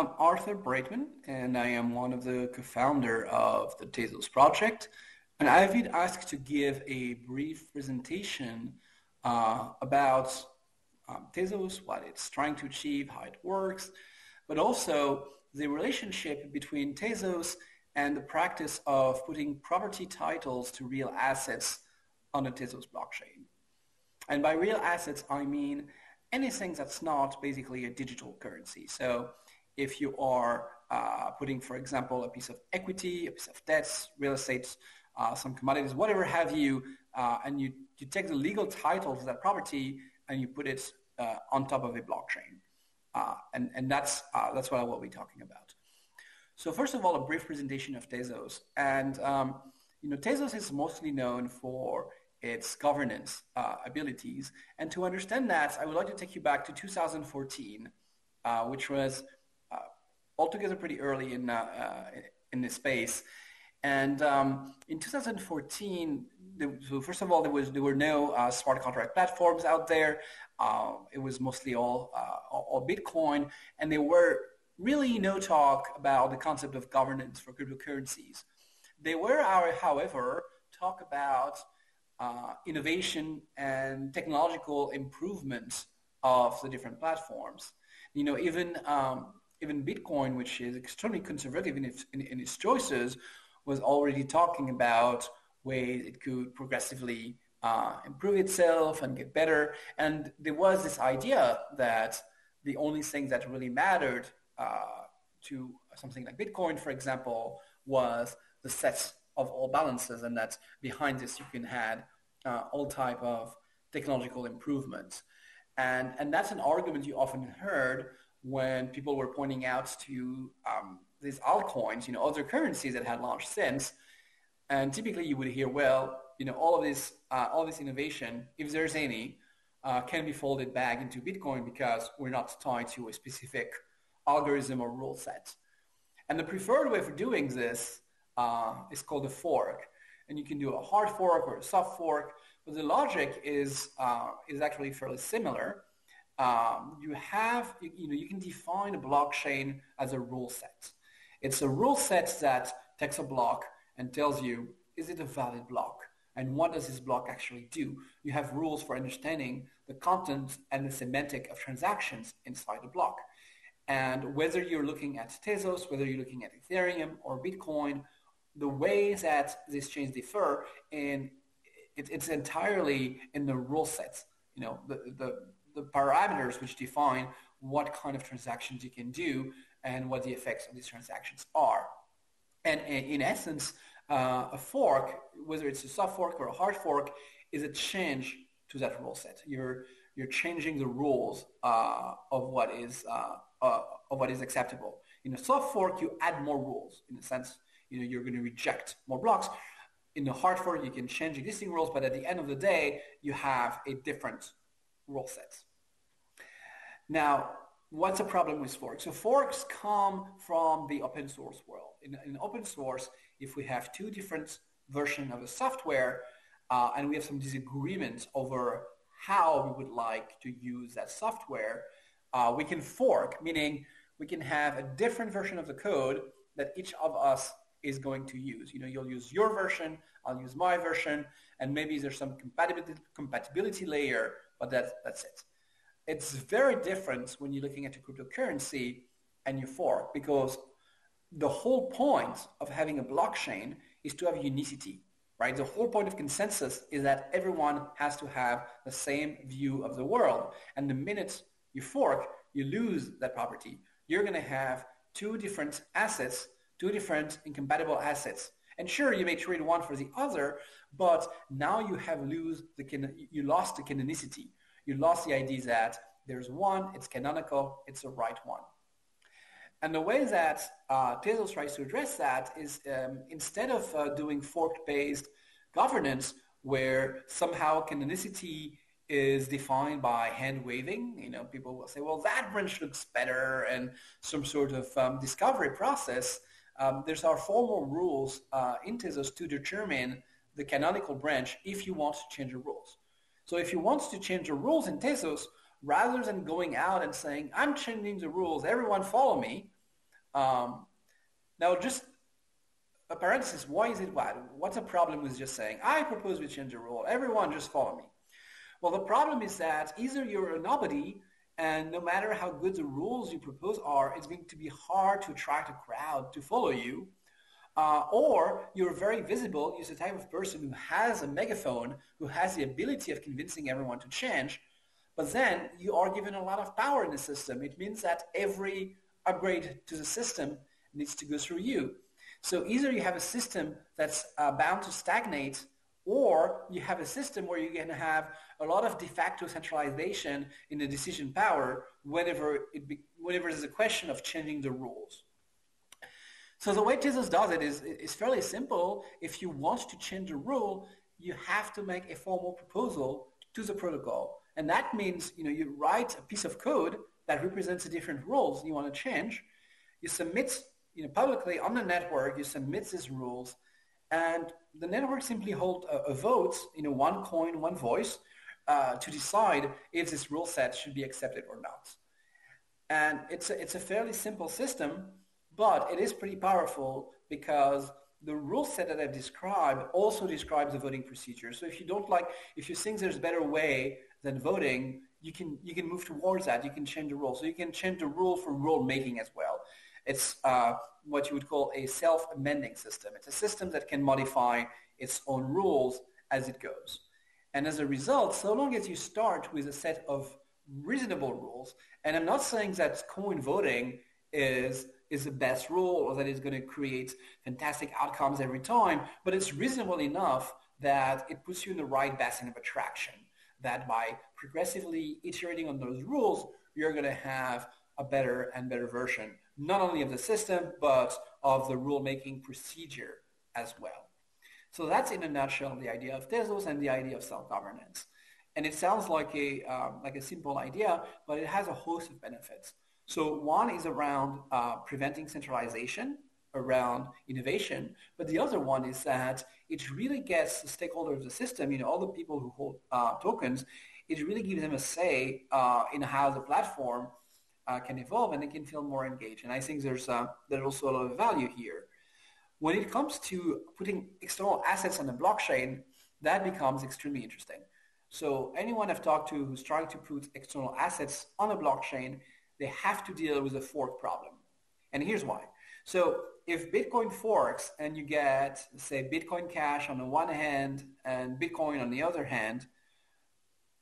I'm Arthur Breitman, and I am one of the co-founder of the Tezos project. And I've been asked to give a brief presentation about Tezos, what it's trying to achieve, how it works, but also the relationship between Tezos and the practice of putting property titles to real assets on the Tezos blockchain. And by real assets, I mean anything that's not basically a digital currency. So if you are putting, for example, a piece of equity, a piece of debts, real estate, some commodities, whatever have you, and you take the legal title to that property and you put it on top of a blockchain. And that's what I will be talking about. So first of all, a brief presentation of Tezos. And Tezos is mostly known for its governance abilities. And to understand that, I would like to take you back to 2014, which was altogether pretty early in this space. And in 2014, so first of all, there were no smart contract platforms out there. It was mostly all Bitcoin, and there were really no talk about the concept of governance for cryptocurrencies. There were, however, talk about innovation and technological improvements of the different platforms. Even Bitcoin, which is extremely conservative in its choices, was already talking about ways it could progressively improve itself and get better. And there was this idea that the only thing that really mattered to something like Bitcoin, for example, was the set of all balances, and that behind this you can add all type of technological improvements. And that's an argument you often heard when people were pointing out to these altcoins, other currencies that had launched since. And typically you would hear, well, all of this innovation, if there's any, can be folded back into Bitcoin because we're not tied to a specific algorithm or rule set. And the preferred way for doing this is called a fork. And you can do a hard fork or a soft fork, but the logic is actually fairly similar. You can define a blockchain as a rule set. It's a rule set that takes a block and tells you, is it a valid block? And what does this block actually do? You have rules for understanding the content and the semantic of transactions inside the block. And whether you're looking at Tezos, whether you're looking at Ethereum or Bitcoin, the ways that these chains differ, and it's entirely in the rule sets, the parameters which define what kind of transactions you can do and what the effects of these transactions are. And in essence, a fork, whether it's a soft fork or a hard fork, is a change to that rule set. You're changing the rules of what is acceptable. In a soft fork, you add more rules. In a sense, you're going to reject more blocks. In a hard fork, you can change existing rules, but at the end of the day, you have a different rule set. Now, what's the problem with forks? So forks come from the open source world. In open source, if we have two different versions of a software and we have some disagreements over how we would like to use that software, we can fork, meaning we can have a different version of the code that each of us is going to use. You'll use your version, I'll use my version, and maybe there's some compatibility layer, but that's it. It's very different when you're looking at a cryptocurrency and you fork, because the whole point of having a blockchain is to have unicity, right? The whole point of consensus is that everyone has to have the same view of the world. And the minute you fork, you lose that property. You're going to have two different assets, two different incompatible assets. And sure, you may trade one for the other, but now you lost the canonicity. You lost the idea that there's one, it's canonical, it's the right one. And the way that Tezos tries to address that is instead of doing fork-based governance where somehow canonicity is defined by hand waving, people will say, well, that branch looks better, and some sort of discovery process. There's our formal rules in Tezos to determine the canonical branch if you want to change the rules. So if you want to change the rules in Tezos, rather than going out and saying, I'm changing the rules, everyone follow me, Now, just a parenthesis, why is it bad? What's the problem with just saying, I propose we change the rule, everyone just follow me? Well, the problem is that either you're a nobody, and no matter how good the rules you propose are, it's going to be hard to attract a crowd to follow you, or you're very visible, you're the type of person who has a megaphone, who has the ability of convincing everyone to change, but then you are given a lot of power in the system. It means that every upgrade to the system needs to go through you. So either you have a system that's bound to stagnate, or you have a system where you're going to have a lot of de facto centralization in the decision power whenever there's a question of changing the rules. So the way Tezos does it is fairly simple. If you want to change a rule, you have to make a formal proposal to the protocol. And that means, you write a piece of code that represents the different rules you want to change. You submit, publicly on the network, you submit these rules, and the network simply holds a vote, one coin, one voice, to decide if this rule set should be accepted or not. And it's a fairly simple system, but it is pretty powerful because the rule set that I've described also describes the voting procedure. So if you think there's a better way than voting, you can move towards that. You can change the rule. So you can change the rule for rule making as well. It's what you would call a self-amending system. It's a system that can modify its own rules as it goes. And as a result, so long as you start with a set of reasonable rules, and I'm not saying that coin voting is the best rule or that it's going to create fantastic outcomes every time, but it's reasonable enough that it puts you in the right basin of attraction, that by progressively iterating on those rules, you're going to have a better and better version, not only of the system, but of the rule-making procedure as well. So that's in a nutshell the idea of Tezos and the idea of self-governance. And it sounds like a simple idea, but it has a host of benefits. So one is around preventing centralization, around innovation, but the other one is that it really gets the stakeholders of the system, all the people who hold tokens, it really gives them a say in how the platform can evolve, and they can feel more engaged. And I think there's also a lot of value here. When it comes to putting external assets on the blockchain, that becomes extremely interesting. So anyone I've talked to who's trying to put external assets on a blockchain, they have to deal with a fork problem. And here's why. So if Bitcoin forks and you get, say, Bitcoin Cash on the one hand and Bitcoin on the other hand,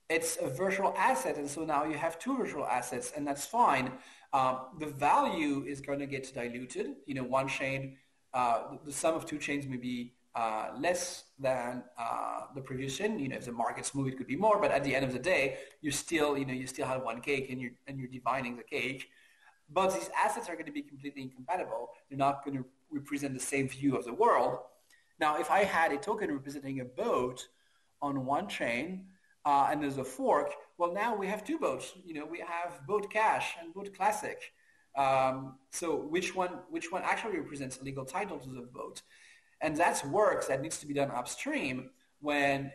it's a virtual asset, and so now you have two virtual assets, and that's fine. The value is going to get diluted. One chain, the sum of two chains may be less than the previous chain. If the markets move, it could be more, but at the end of the day, you still have one cake, and you're dividing the cake. But these assets are going to be completely incompatible. They're not going to represent the same view of the world. Now, if I had a token representing a boat on one chain, and there's a fork, well, now we have two boats. We have Boat Cash and Boat Classic. So which one actually represents a legal title to the boat? And that's work that needs to be done upstream when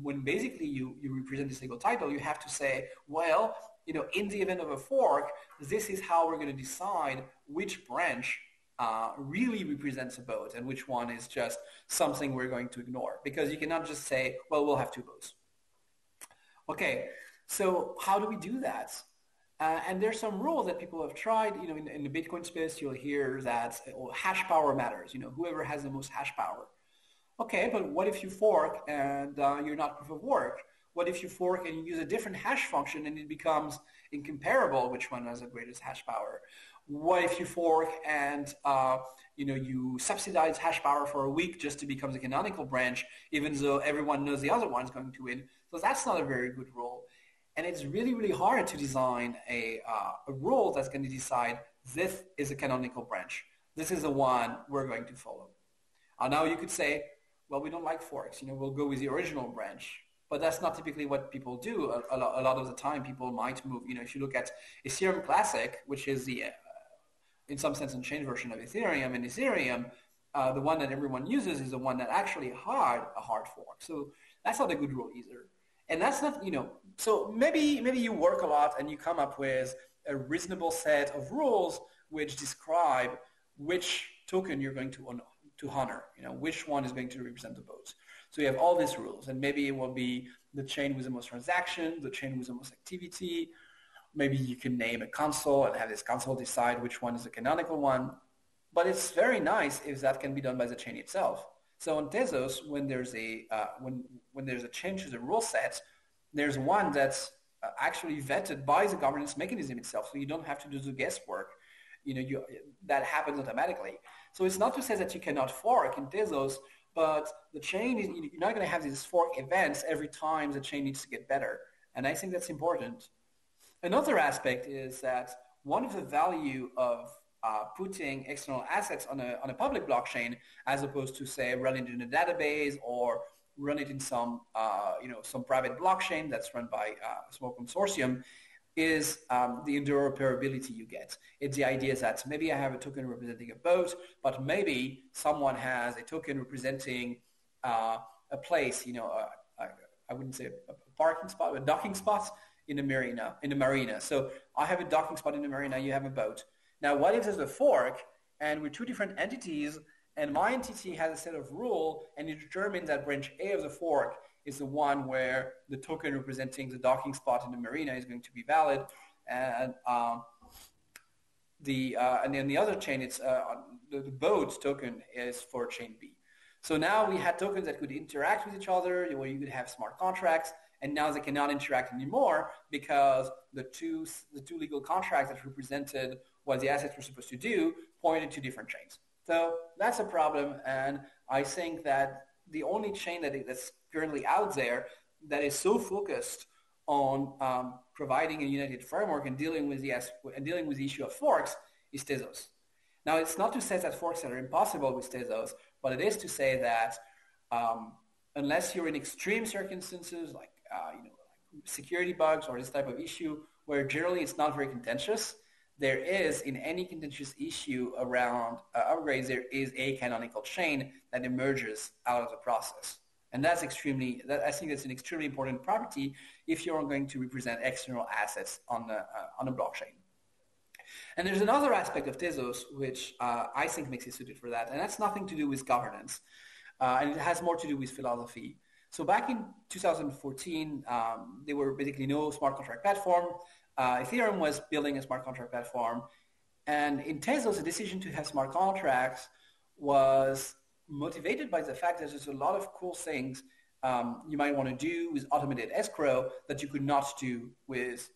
when basically you represent this legal title. You have to say, well, in the event of a fork, this is how we're going to decide which branch really represents a boat and which one is just something we're going to ignore, because you cannot just say, well, we'll have two boats. Okay, so how do we do that? And there's some rules that people have tried. In the Bitcoin space, you'll hear that hash power matters. Whoever has the most hash power. Okay, but what if you fork and you're not proof of work? What if you fork and you use a different hash function and it becomes incomparable which one has the greatest hash power? What if you fork and you subsidize hash power for a week just to become the canonical branch, even though everyone knows the other one's going to win? So that's not a very good rule. And it's really, really hard to design a rule that's going to decide this is a canonical branch. This is the one we're going to follow. Now you could say, well, we don't like forks. We'll go with the original branch. But that's not typically what people do. A lot of the time, people might move. If you look at Ethereum Classic, which is the, in some sense, unchanged version of Ethereum, and Ethereum, the one that everyone uses is the one that actually had a hard fork. So that's not a good rule either. And that's not, so maybe you work a lot and you come up with a reasonable set of rules which describe which token you're going to honor, which one is going to represent the votes. So you have all these rules, and maybe it will be the chain with the most transactions, the chain with the most activity. Maybe you can name a console and have this console decide which one is the canonical one. But it's very nice if that can be done by the chain itself. So on Tezos, when there's a when there's a change to the rule set, there's one that's actually vetted by the governance mechanism itself, so you don't have to do the guesswork. That happens automatically. So it's not to say that you cannot fork in Tezos, but the chain is, you're not going to have these fork events every time the chain needs to get better. And I think that's important. Another aspect is that one of the value of putting external assets on a public blockchain, as opposed to say run it in a database or run it in some private blockchain that's run by a small consortium, is the interoperability you get. It's the idea that maybe I have a token representing a boat, but maybe someone has a token representing a place, I wouldn't say a parking spot, but a docking spot in a marina. So I have a docking spot in the marina, you have a boat. Now, what if there's a fork and we're two different entities, and my entity has a set of rules, and you determine that branch A of the fork is the one where the token representing the docking spot in the marina is going to be valid, and then the other chain, it's the boat token is for chain B. So now we had tokens that could interact with each other, where you could have smart contracts, and now they cannot interact anymore because the two legal contracts that represented what the assets were supposed to do pointed to different chains. So that's a problem, and I think that the only chain that's currently out there that is so focused on providing a united framework and dealing with the issue of forks is Tezos. Now, it's not to say that forks are impossible with Tezos, but it is to say that unless you're in extreme circumstances like security bugs or this type of issue, where generally it's not very contentious, there is, in any contentious issue around upgrades, there is a canonical chain that emerges out of the process. And I think that's an extremely important property if you're going to represent external assets on a blockchain. And there's another aspect of Tezos which I think makes it suited for that, and that's nothing to do with governance. And it has more to do with philosophy. So back in 2014, there were basically no smart contract platform. Ethereum was building a smart contract platform. And in Tezos, the decision to have smart contracts was motivated by the fact that there's a lot of cool things you might want to do with automated escrow that you could not do with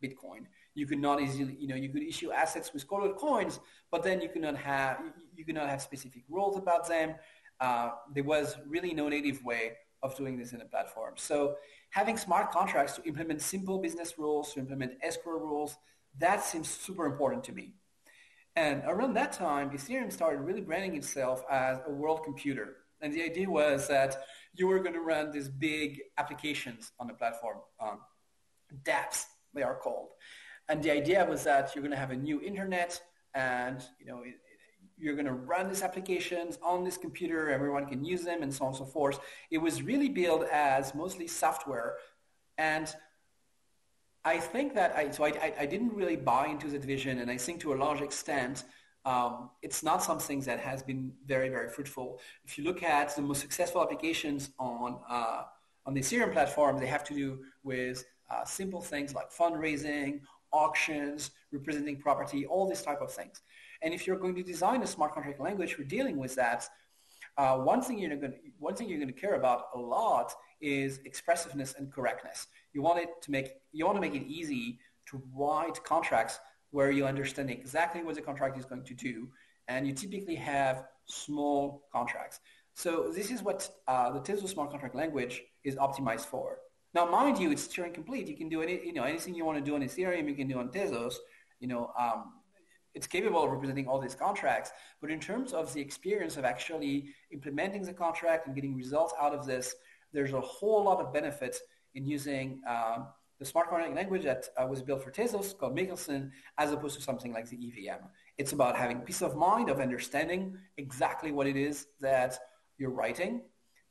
Bitcoin. You could not easily, you could issue assets with colored coins, but then you could not have specific rules about them. There was really no native way of doing this in a platform. So having smart contracts to implement simple business rules, to implement escrow rules, that seems super important to me. And around that time, Ethereum started really branding itself as a world computer. And the idea was that you were going to run these big applications on the platform, dApps, they are called. And the idea was that you're going to have a new internet, and you're going to run these applications on this computer, everyone can use them, and so on and so forth. It was really built as mostly software. And I think that I didn't really buy into that vision, and I think to a large extent, it's not something that has been very, very fruitful. If you look at the most successful applications on the Ethereum platform, they have to do with simple things like fundraising, auctions, representing property, all these type of things. And if you're going to design a smart contract language for dealing with that, one thing you're going to care about a lot is expressiveness and correctness. You want to make it easy to write contracts where you understand exactly what the contract is going to do, and you typically have small contracts. So this is what the Tezos smart contract language is optimized for. Now, mind you, it's Turing complete. You can do anything you want to do on Ethereum, you can do on Tezos. It's capable of representing all these contracts, but in terms of the experience of actually implementing the contract and getting results out of this, there's a whole lot of benefits in using the smart contract language that was built for Tezos called Michelson, as opposed to something like the EVM. It's about having peace of mind of understanding exactly what it is that you're writing,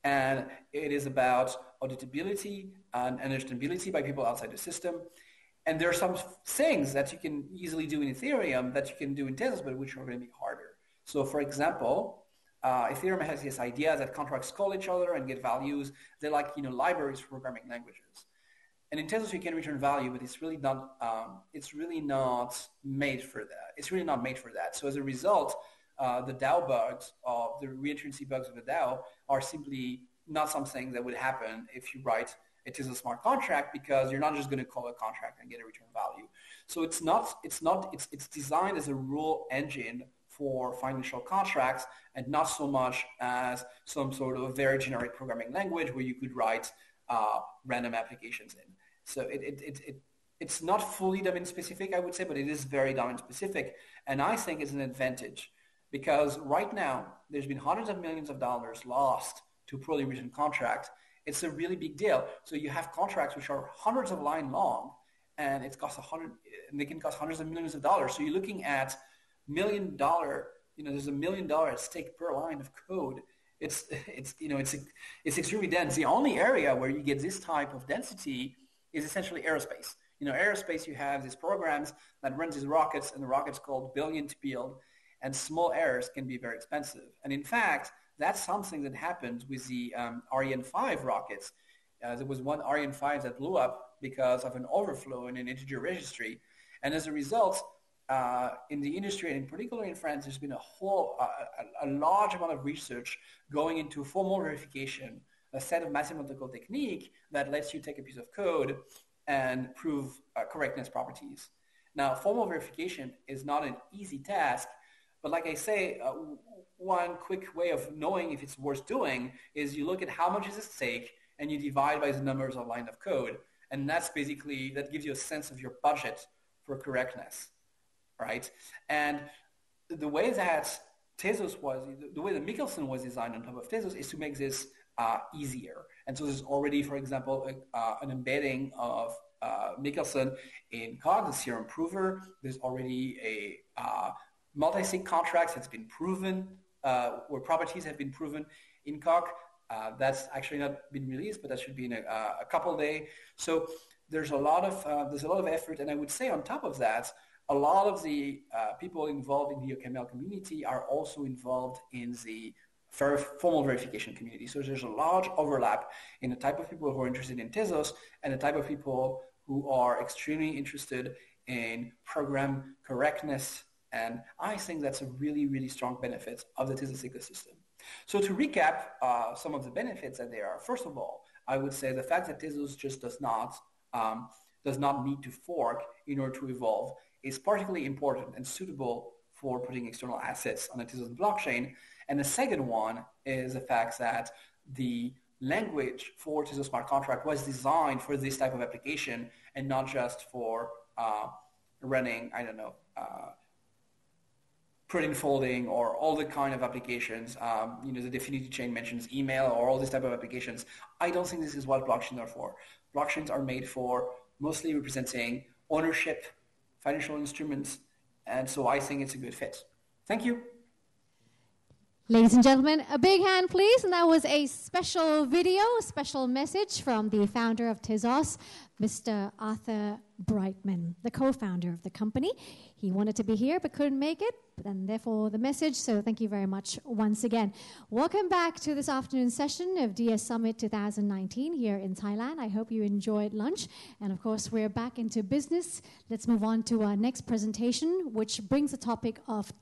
and it is about auditability and understandability by people outside the system. And there are some things that you can easily do in Ethereum that you can do in Tezos, but which are going to be harder. So for example, Ethereum has this idea that contracts call each other and get values. They're like, libraries for programming languages. And in Tezos, you can return value, but it's really not. It's really not made for that. It's really not made for that. So as a result, the DAO bugs, the reentrancy bugs of the DAO, are simply not something that would happen if you write a Tezos smart contract, because you're not just going to call a contract and get a return value. So it's designed as a rule engine for financial contracts, and not so much as some sort of very generic programming language where you could write random applications in. So it's not fully domain specific, I would say, but it is very domain specific. And I think it's an advantage, because right now there's been hundreds of millions of dollars lost to poorly written contracts. It's a really big deal. So you have contracts which are hundreds of lines long, and they can cost hundreds of millions of dollars. So you're looking at $1 million. There's $1 million at stake per line of code. It's extremely dense. The only area where you get this type of density is essentially aerospace. Aerospace, you have these programs that run these rockets, and the rockets called billion to build, and small errors can be very expensive. And in fact, that's something that happened with the Ariane 5 rockets. There was one Ariane 5 that blew up because of an overflow in an integer registry. And as a result, in the industry, and in particular in France, there's been a large amount of research going into formal verification, a set of mathematical technique that lets you take a piece of code and prove correctness properties. Now, formal verification is not an easy task, but like I say, one quick way of knowing if it's worth doing is you look at how much is at stake and you divide by the numbers of line of code. And that gives you a sense of your budget for correctness, right? And the way that Tezos the way that Michelson was designed on top of Tezos is to make this easier. And so there's already, for example, an embedding of Michelson in COG, the Serum Prover. There's already a multi-sig contracts that's been proven, where properties have been proven in COG. That's actually not been released, but that should be in a couple of days. So there's a lot of effort, and I would say on top of that, a lot of the people involved in the OKML community are also involved in the formal verification community. So there's a large overlap in the type of people who are interested in Tezos and the type of people who are extremely interested in program correctness. And I think that's a really, really strong benefit of the Tezos ecosystem. So to recap some of the benefits that there are, first of all, I would say the fact that Tezos just does not need to fork in order to evolve is particularly important and suitable for putting external assets on a Tezos blockchain. And the second one is the fact that the language for Tezos smart contract was designed for this type of application and not just for running, printing, folding, or all the kind of applications. The Definity chain mentions email or all these type of applications. I don't think this is what blockchains are for. Blockchains are made for mostly representing ownership, financial instruments, and so I think it's a good fit. Thank you. Ladies and gentlemen, a big hand, please. And that was a special video, a special message from the founder of Tezos, Mr. Arthur Brightman, the co-founder of the company. He wanted to be here but couldn't make it, and therefore the message. So thank you very much once again. Welcome back to this afternoon session of DS Summit 2019 here in Thailand. I hope you enjoyed lunch. And of course, we're back into business. Let's move on to our next presentation, which brings the topic of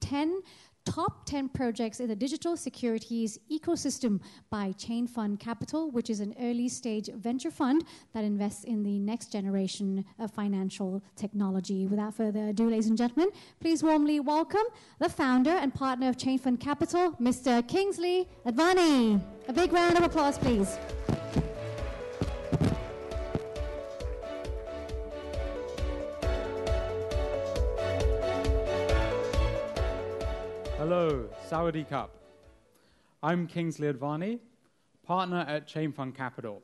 top 10 projects in the digital securities ecosystem by Chain Fund Capital, which is an early stage venture fund that invests in the next generation of financial technology. Without further ado, ladies and gentlemen, please warmly welcome the founder and partner of Chain Fund Capital, Mr. Kingsley Advani. A big round of applause, please. Hello, Sawadee Cup. I'm Kingsley Advani, partner at Chain Fund Capital.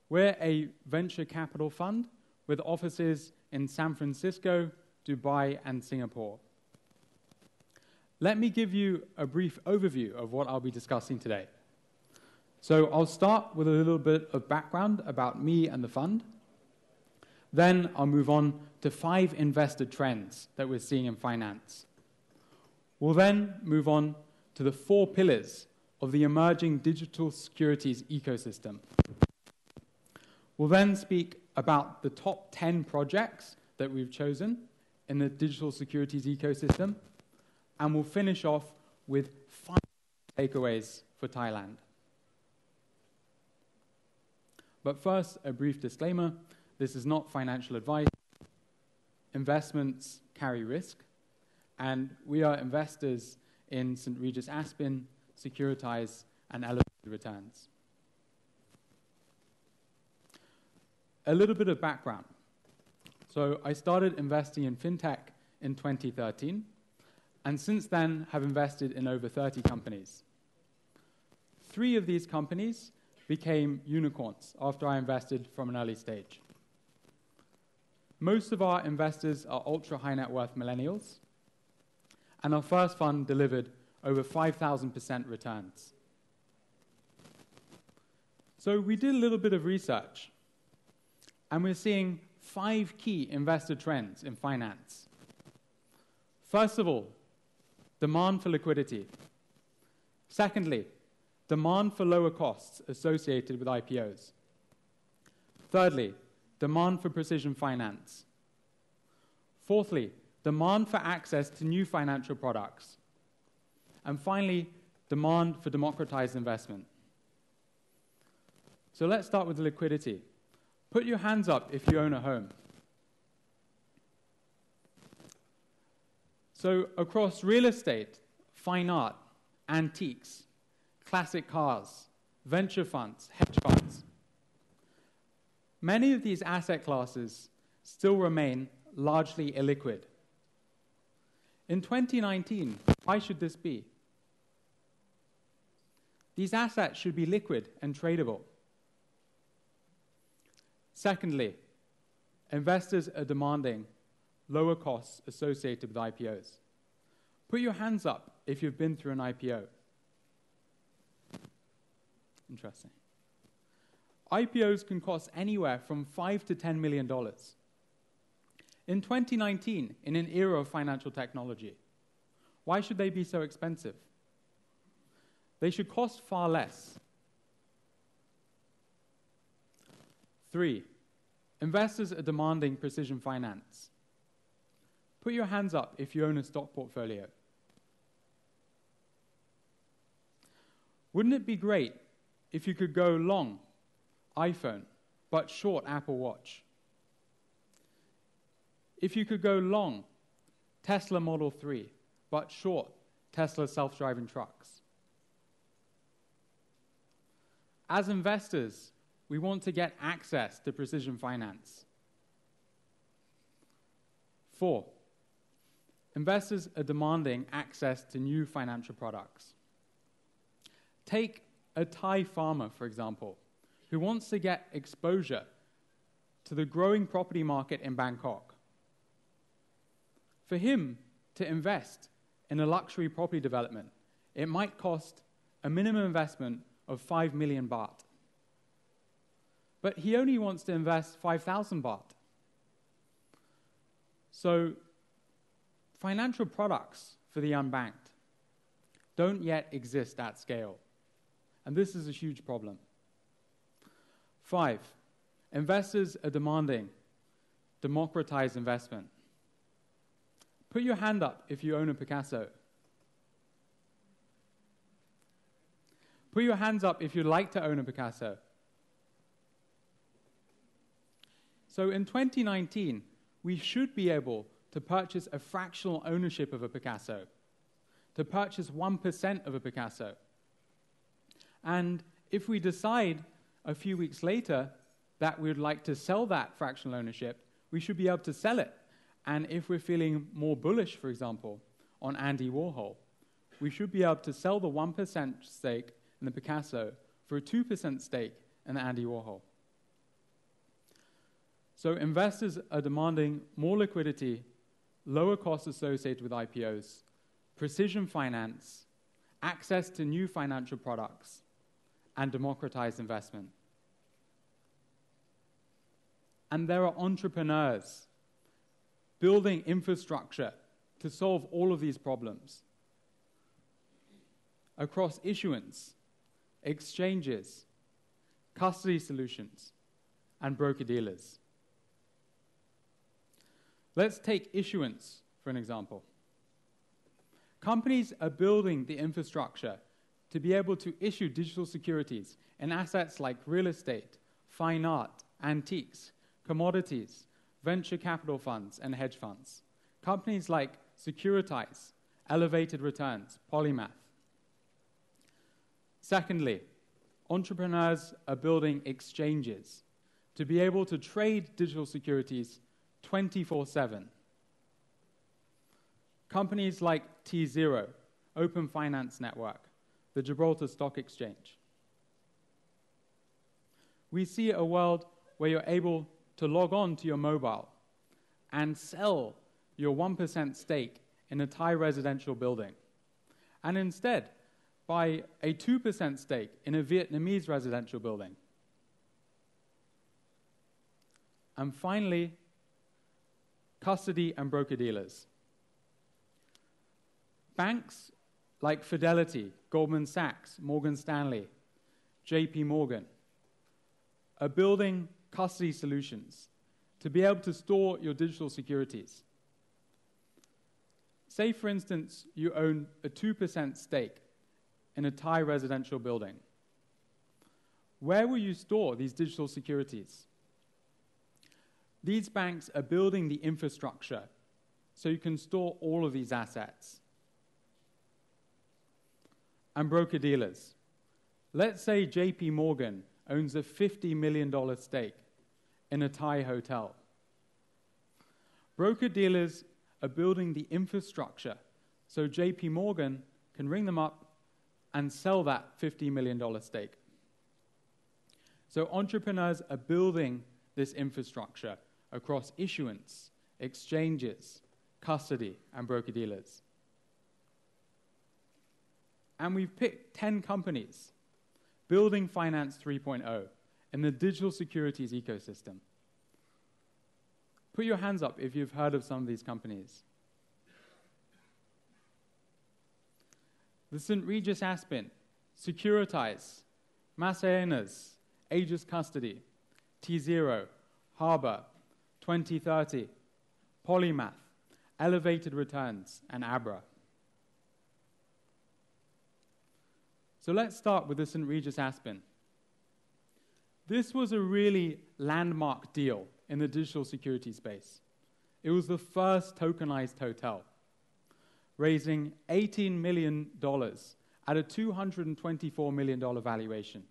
We're a venture capital fund with offices in San Francisco, Dubai, and Singapore. Let me give you a brief overview of what I'll be discussing today. So I'll start with a little bit of background about me and the fund. Then I'll move on to 5 investor trends that we're seeing in finance. We'll then move on to the 4 pillars of the emerging digital securities ecosystem. We'll then speak about the top 10 projects that we've chosen in the digital securities ecosystem, and we'll finish off with 5 takeaways for Thailand. But first, a brief disclaimer. This is not financial advice. Investments carry risk, and we are investors in St. Regis Aspen, Securitize, and elevated returns. A little bit of background. So I started investing in fintech in 2013, and since then have invested in over 30 companies. 3 of these companies became unicorns after I invested from an early stage. Most of our investors are ultra-high net worth millennials, and our first fund delivered over 5,000% returns. So we did a little bit of research, and we're seeing 5 key investor trends in finance. First of all, demand for liquidity. Secondly, demand for lower costs associated with IPOs. Thirdly, demand for precision finance. Fourthly, demand for access to new financial products. And finally, demand for democratized investment. So let's start with the liquidity. Put your hands up if you own a home. So across real estate, fine art, antiques, classic cars, venture funds, hedge funds, many of these asset classes still remain largely illiquid. In 2019, why should this be? These assets should be liquid and tradable. Secondly, investors are demanding lower costs associated with IPOs. Put your hands up if you've been through an IPO. Interesting. IPOs can cost anywhere from $5 to $10 million. In 2019, in an era of financial technology, why should they be so expensive? They should cost far less. 3, investors are demanding precision finance. Put your hands up if you own a stock portfolio. Wouldn't it be great if you could go long iPhone, but short Apple Watch? If you could go long Tesla Model 3, but short Tesla self-driving trucks? As investors, we want to get access to precision finance. 4, investors are demanding access to new financial products. Take a Thai farmer, for example, who wants to get exposure to the growing property market in Bangkok. For him to invest in a luxury property development, it might cost a minimum investment of 5 million baht. But he only wants to invest 5,000 baht. So financial products for the unbanked don't yet exist at scale. And this is a huge problem. 5, investors are demanding democratized investment. Put your hand up if you own a Picasso. Put your hands up if you'd like to own a Picasso. So in 2019, we should be able to purchase a fractional ownership of a Picasso, to purchase 1% of a Picasso. And if we decide a few weeks later that we'd like to sell that fractional ownership, we should be able to sell it. And if we're feeling more bullish, for example, on Andy Warhol, we should be able to sell the 1% stake in the Picasso for a 2% stake in the Andy Warhol. So investors are demanding more liquidity, lower costs associated with IPOs, precision finance, access to new financial products, and democratized investment. And there are entrepreneurs building infrastructure to solve all of these problems across issuance, exchanges, custody solutions, and broker-dealers. Let's take issuance for an example. Companies are building the infrastructure to be able to issue digital securities in assets like real estate, fine art, antiques, commodities, venture capital funds, and hedge funds. Companies like Securitize, Elevated Returns, Polymath. Secondly, entrepreneurs are building exchanges to be able to trade digital securities 24/7. Companies like T0, Open Finance Network, the Gibraltar Stock Exchange. We see a world where you're able to log on to your mobile and sell your 1% stake in a Thai residential building, and instead buy a 2% stake in a Vietnamese residential building. And finally, custody and broker-dealers. Banks like Fidelity, Goldman Sachs, Morgan Stanley, JP Morgan are building custody solutions to be able to store your digital securities. Say, for instance, you own a 2% stake in a Thai residential building. Where will you store these digital securities? These banks are building the infrastructure so you can store all of these assets. And broker-dealers. Let's say JP Morgan owns a $50 million stake in a Thai hotel. Broker-dealers are building the infrastructure so JP Morgan can ring them up and sell that $50 million stake. So entrepreneurs are building this infrastructure across issuance, exchanges, custody, and broker-dealers. And we've picked 10 companies building Finance 3.0 in the digital securities ecosystem. Put your hands up if you've heard of some of these companies. The St. Regis Aspen, Securitize, Massaenas, Aegis Custody, T0, Harbor, 2030, Polymath, Elevated Returns, and Abra. So let's start with the St. Regis Aspen. This was a really landmark deal in the digital security space. It was the first tokenized hotel, raising $18 million at a $224 million valuation.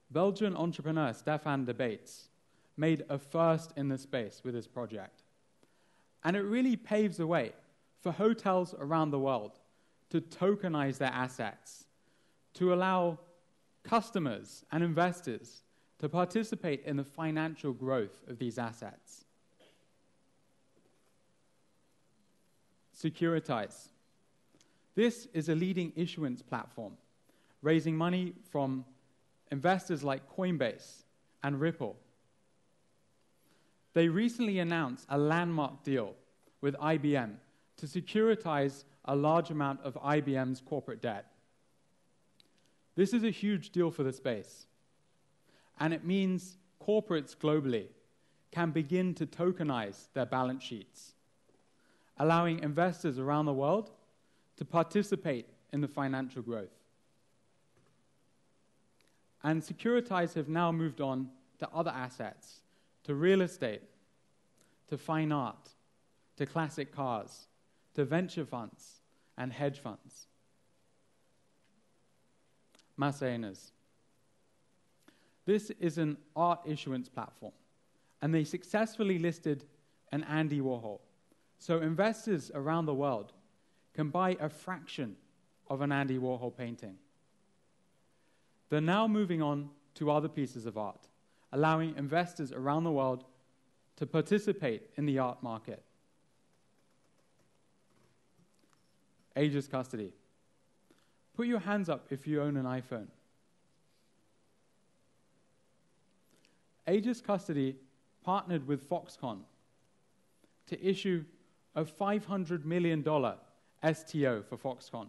Belgian entrepreneur Stefan de Baets made a first in the space with this project. And it really paves the way for hotels around the world to tokenize their assets, to allow customers and investors to participate in the financial growth of these assets. Securitize. This is a leading issuance platform, raising money from investors like Coinbase and Ripple. They recently announced a landmark deal with IBM to securitize a large amount of IBM's corporate debt. This is a huge deal for the space, and it means corporates globally can begin to tokenize their balance sheets, allowing investors around the world to participate in the financial growth. And Securitize have now moved on to other assets, to real estate, to fine art, to classic cars, to venture funds and hedge funds. Massaenas. This is an art issuance platform, and they successfully listed an Andy Warhol. So investors around the world can buy a fraction of an Andy Warhol painting. They're now moving on to other pieces of art, allowing investors around the world to participate in the art market. Aegis Custody. Put your hands up if you own an iPhone. Aegis Custody partnered with Foxconn to issue a $500 million STO for Foxconn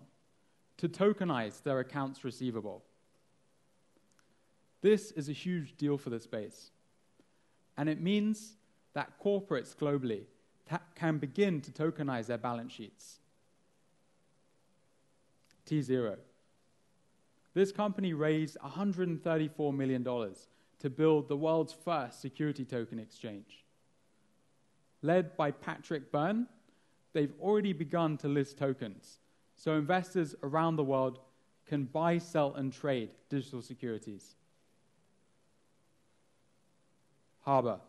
to tokenize their accounts receivable. This is a huge deal for the space, and it means that corporates globally can begin to tokenize their balance sheets. T0. This company raised $134 million to build the world's first security token exchange. Led by Patrick Byrne, they've already begun to list tokens, so investors around the world can buy, sell, and trade digital securities. Harbor.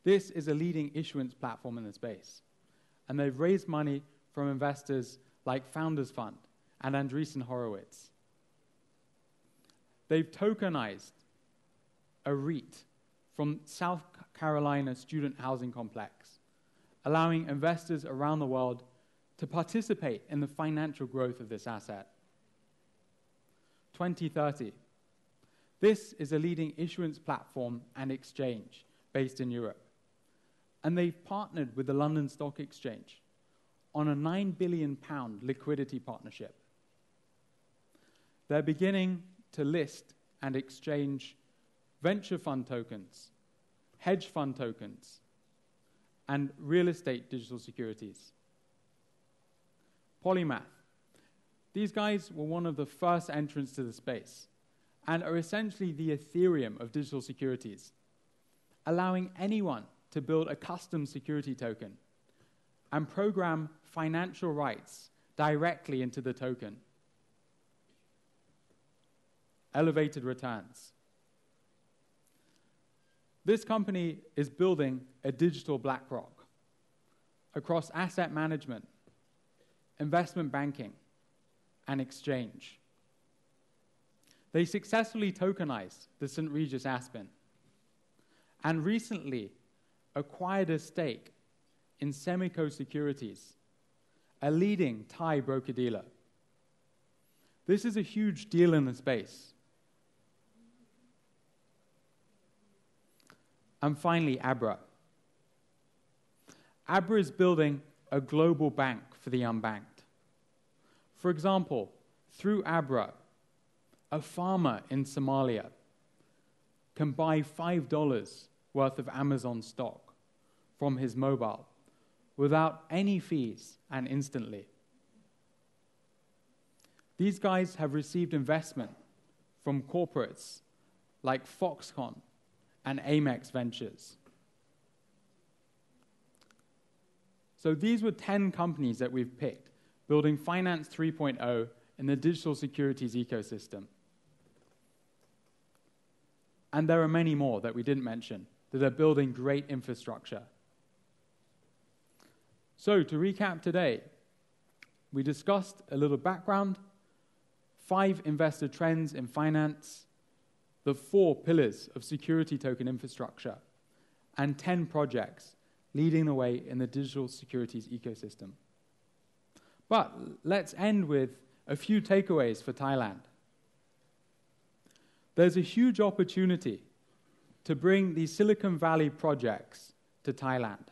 This is a leading issuance platform in the space, and they've raised money from investors like Founders Fund and Andreessen Horowitz. They've tokenized a REIT from South Carolina student housing complex, allowing investors around the world to participate in the financial growth of this asset. 2030. This is a leading issuance platform and exchange based in Europe, and they've partnered with the London Stock Exchange on a £9 billion liquidity partnership. They're beginning to list and exchange venture fund tokens, hedge fund tokens, and real estate digital securities. Polymath. These guys were one of the first entrants to the space and are essentially the Ethereum of digital securities, allowing anyone to build a custom security token and program financial rights directly into the token. Elevated returns. This company is building a digital BlackRock across asset management, investment banking, and exchange. They successfully tokenized the St. Regis Aspen and recently acquired a stake in Seamico Securities, a leading Thai broker-dealer. This is a huge deal in the space. And finally, Abra. Abra is building a global bank for the unbanked. For example, through Abra, a farmer in Somalia can buy $5 worth of Amazon stock from his mobile without any fees and instantly. These guys have received investment from corporates like Foxconn and Amex Ventures. So these were 10 companies that we've picked, building Finance 3.0 in the digital securities ecosystem. And there are many more that we didn't mention that are building great infrastructure. So to recap today, we discussed a little background, 5 investor trends in finance, the 4 pillars of security token infrastructure, and 10 projects leading the way in the digital securities ecosystem. But let's end with a few takeaways for Thailand. There's a huge opportunity to bring these Silicon Valley projects to Thailand.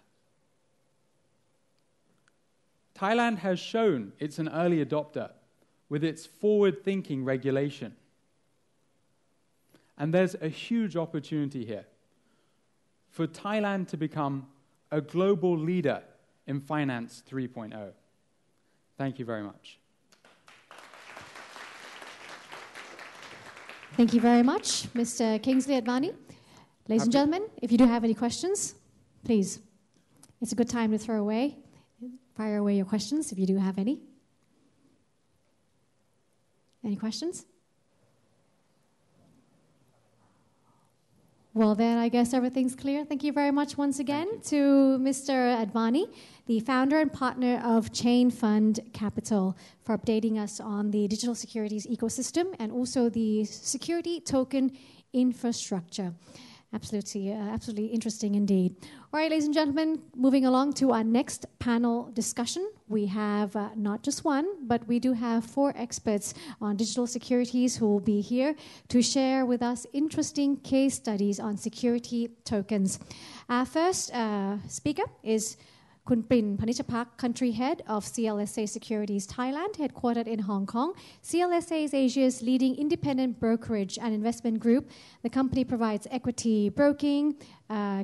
Thailand has shown it's an early adopter with its forward-thinking regulation. And there's a huge opportunity here for Thailand to become a global leader in Finance 3.0. Thank you very much. Thank you very much, Mr. Kingsley Advani. Ladies and gentlemen, if you do have any questions, please, it's a good time to fire away your questions if you do have any. Any questions? Well, then I guess everything's clear. Thank you very much once again to Mr. Advani, the founder and partner of Chain Fund Capital, for updating us on the digital securities ecosystem and also the security token infrastructure. Absolutely interesting indeed. All right, ladies and gentlemen, moving along to our next panel discussion. We have not just one, but we do have 4 experts on digital securities who will be here to share with us interesting case studies on security tokens. Our first speaker is Kun Prin Panichapak, Country Head of CLSA Securities Thailand, headquartered in Hong Kong. CLSA is Asia's leading independent brokerage and investment group. The company provides equity broking,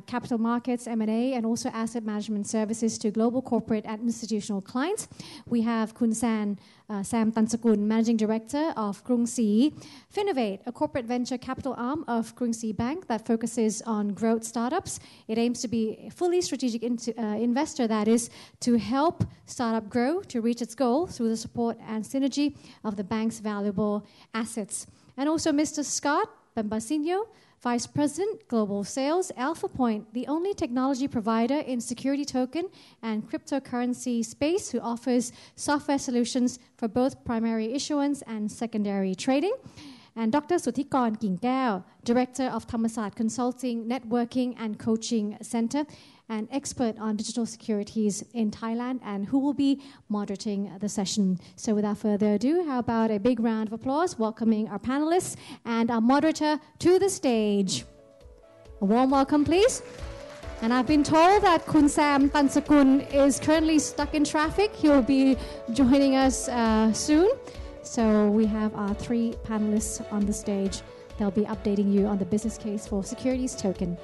capital markets, M&A, and also asset management services to global corporate and institutional clients. We have Kun Sam Tansakun, Managing Director of Krung Si. Finovate, a corporate venture capital arm of Krung Si Bank that focuses on growth startups. It aims to be a fully strategic investor, that is, to help startup grow to reach its goal through the support and synergy of the bank's valuable assets. And also Mr. Scott Bambasinho, Vice President, Global Sales, Alphapoint, the only technology provider in security token and cryptocurrency space who offers software solutions for both primary issuance and secondary trading. And Dr. Suthikon Kingkeo, Director of Thammasat Consulting, Networking and Coaching Center, an expert on digital securities in Thailand, and who will be moderating the session. So without further ado, how about a big round of applause welcoming our panelists and our moderator to the stage. A warm welcome, please. And I've been told that Kun Sam Tansakun is currently stuck in traffic. He'll be joining us soon. So we have our 3 panelists on the stage. They'll be updating you on the business case for securities token.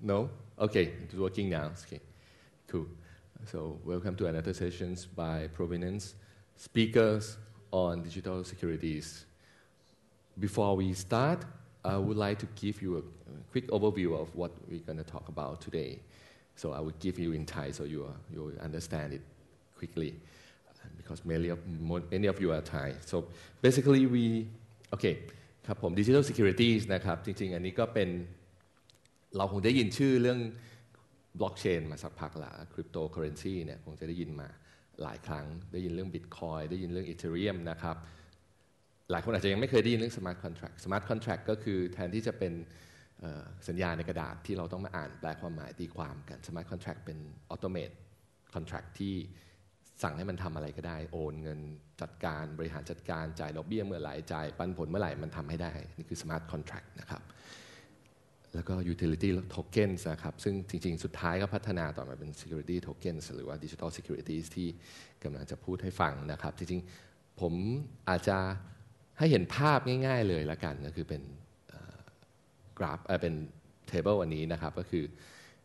No? Okay, it's working now. Okay, cool. So welcome to another sessions by prominent speakers on digital securities. Before we start, I would like to give you a quick overview of what we're going to talk about today. So I will give you in Thai so you understand it quickly, because many of you are Thai. So basically okay, ครับผม Digital Securities นะครับจริงๆอันนี้ก็เป็นเราคงได้ยินชื่อเรื่อง Blockchain มาสักพักละ Cryptocurrency เนี่ยคงจะได้ยินมาหลายครั้งได้ยินเรื่อง Bitcoin ได้ยินเรื่อง Ethereum นะครับหลายคนอาจจะยังไม่เคยได้ยินเรื่อง Smart Contract Smart Contract ก็คือแทนที่จะเป็นสัญญาในกระดาษที่เราต้องมาอ่านแปลความหมายตีความกัน Smart Contract เป็น Automate Contract ที่สั่งให้มันทำอะไรก็ได้โอนเงินจัดการบริหารจัดการจ่ายดอกเบี้ยเมื่อไหร่จ่ายปันผลเมื่อไหร่มันทำให้ได้นี่คือ Smart Contract นะครับแล้วก็ utility tokens นะครับซึ่งจริงๆสุดท้ายก็พัฒนาต่อมาเป็น security tokens หรือว่า digital securities ที่กำลังจะพูดให้ฟังนะครับจริงๆผมอาจจะให้เห็นภาพง่ายๆเลยละกันก็คือเป็นกราฟเป็น table อันนี้นะครับก็คือ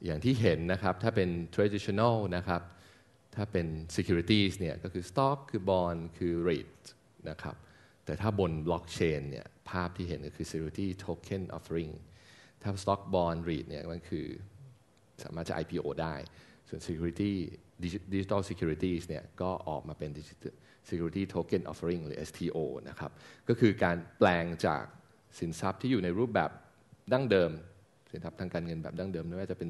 อย่างที่เห็นนะครับถ้าเป็น traditional นะครับถ้าเป็น securities เนี่ยก็คือ stock คือ bond คือ REIT นะครับแต่ถ้าบน blockchain เนี่ยภาพที่เห็นก็คือ security token offeringถ้า stock bond REIT เนี่ยมันคือสามารถจะ IPO ได้ส่วน security digital securities เนี่ยก็ออกมาเป็น security token offering หรือ STO นะครับก็คือการแปลงจากสินทรัพย์ที่อยู่ในรูปแบบดั้งเดิมสินทรัพย์ทางการเงินแบบดั้งเดิมไม่ว่าจะเป็น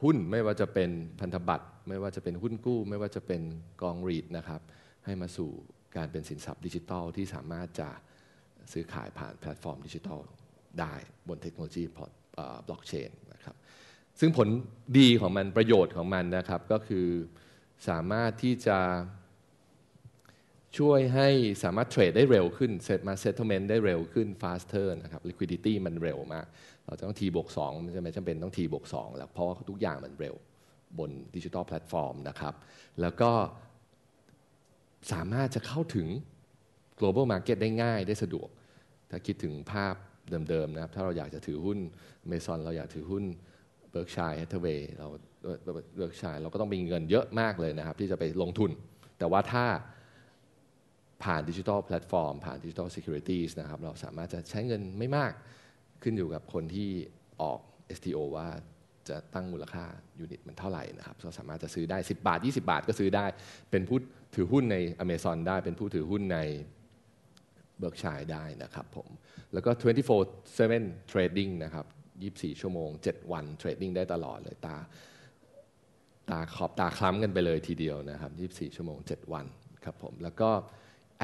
หุ้นไม่ว่าจะเป็นพันธบัตรไม่ว่าจะเป็นหุ้นกู้ไม่ว่าจะเป็นกอง REIT นะครับให้มาสู่การเป็นสินทรัพย์ดิจิทัลที่สามารถจะซื้อขายผ่านแพลตฟอร์มดิจิทัลได้บนเทคโนโลยีบล็อกเชนนะครับซึ่งผลดีของมันประโยชน์ของมันนะครับก็คือสามารถที่จะช่วยให้สามารถเทรดได้เร็วขึ้นมา settlement ได้เร็วขึ้น faster นะครับ liquidity มันเร็วมากเราจะต้อง T+2 มันจะไม่จำเป็นต้อง T+2 แล้วเพราะว่าทุกอย่างมันเร็วบนดิจิทัลแพลตฟอร์มนะครับแล้วก็สามารถจะเข้าถึง global market ได้ง่ายได้สะดวกถ้าคิดถึงภาพเดิมๆนะครับถ้าเราอยากจะถือหุ้น Amazon เราอยากถือหุ้น Berkshire Hathaway เรา Berkshire เราก็ต้องมีเงินเยอะมากเลยนะครับที่จะไปลงทุนแต่ว่าถ้าผ่านดิจิทัลแพลตฟอร์มผ่านดิจิทัล Securities นะครับเราสามารถจะใช้เงินไม่มากขึ้นอยู่กับคนที่ออก STO ว่า จะตั้งมูลค่ายูนิตมันเท่าไหร่นะครับเราสามารถจะซื้อได้10 บาท20 บาทก็ซื้อได้เป็นผู้ถือหุ้นใน Amazon ได้เป็นผู้ถือหุ้นในเบิร์กชัยได้นะครับผมแล้วก็ 24/7 trading นะครับ24 ชั่วโมง7 วันเทรดดิ้งได้ตลอดเลยตาคล้ำกันไปเลยทีเดียวนะครับ24 ชั่วโมง7 วันครับผมแล้วก็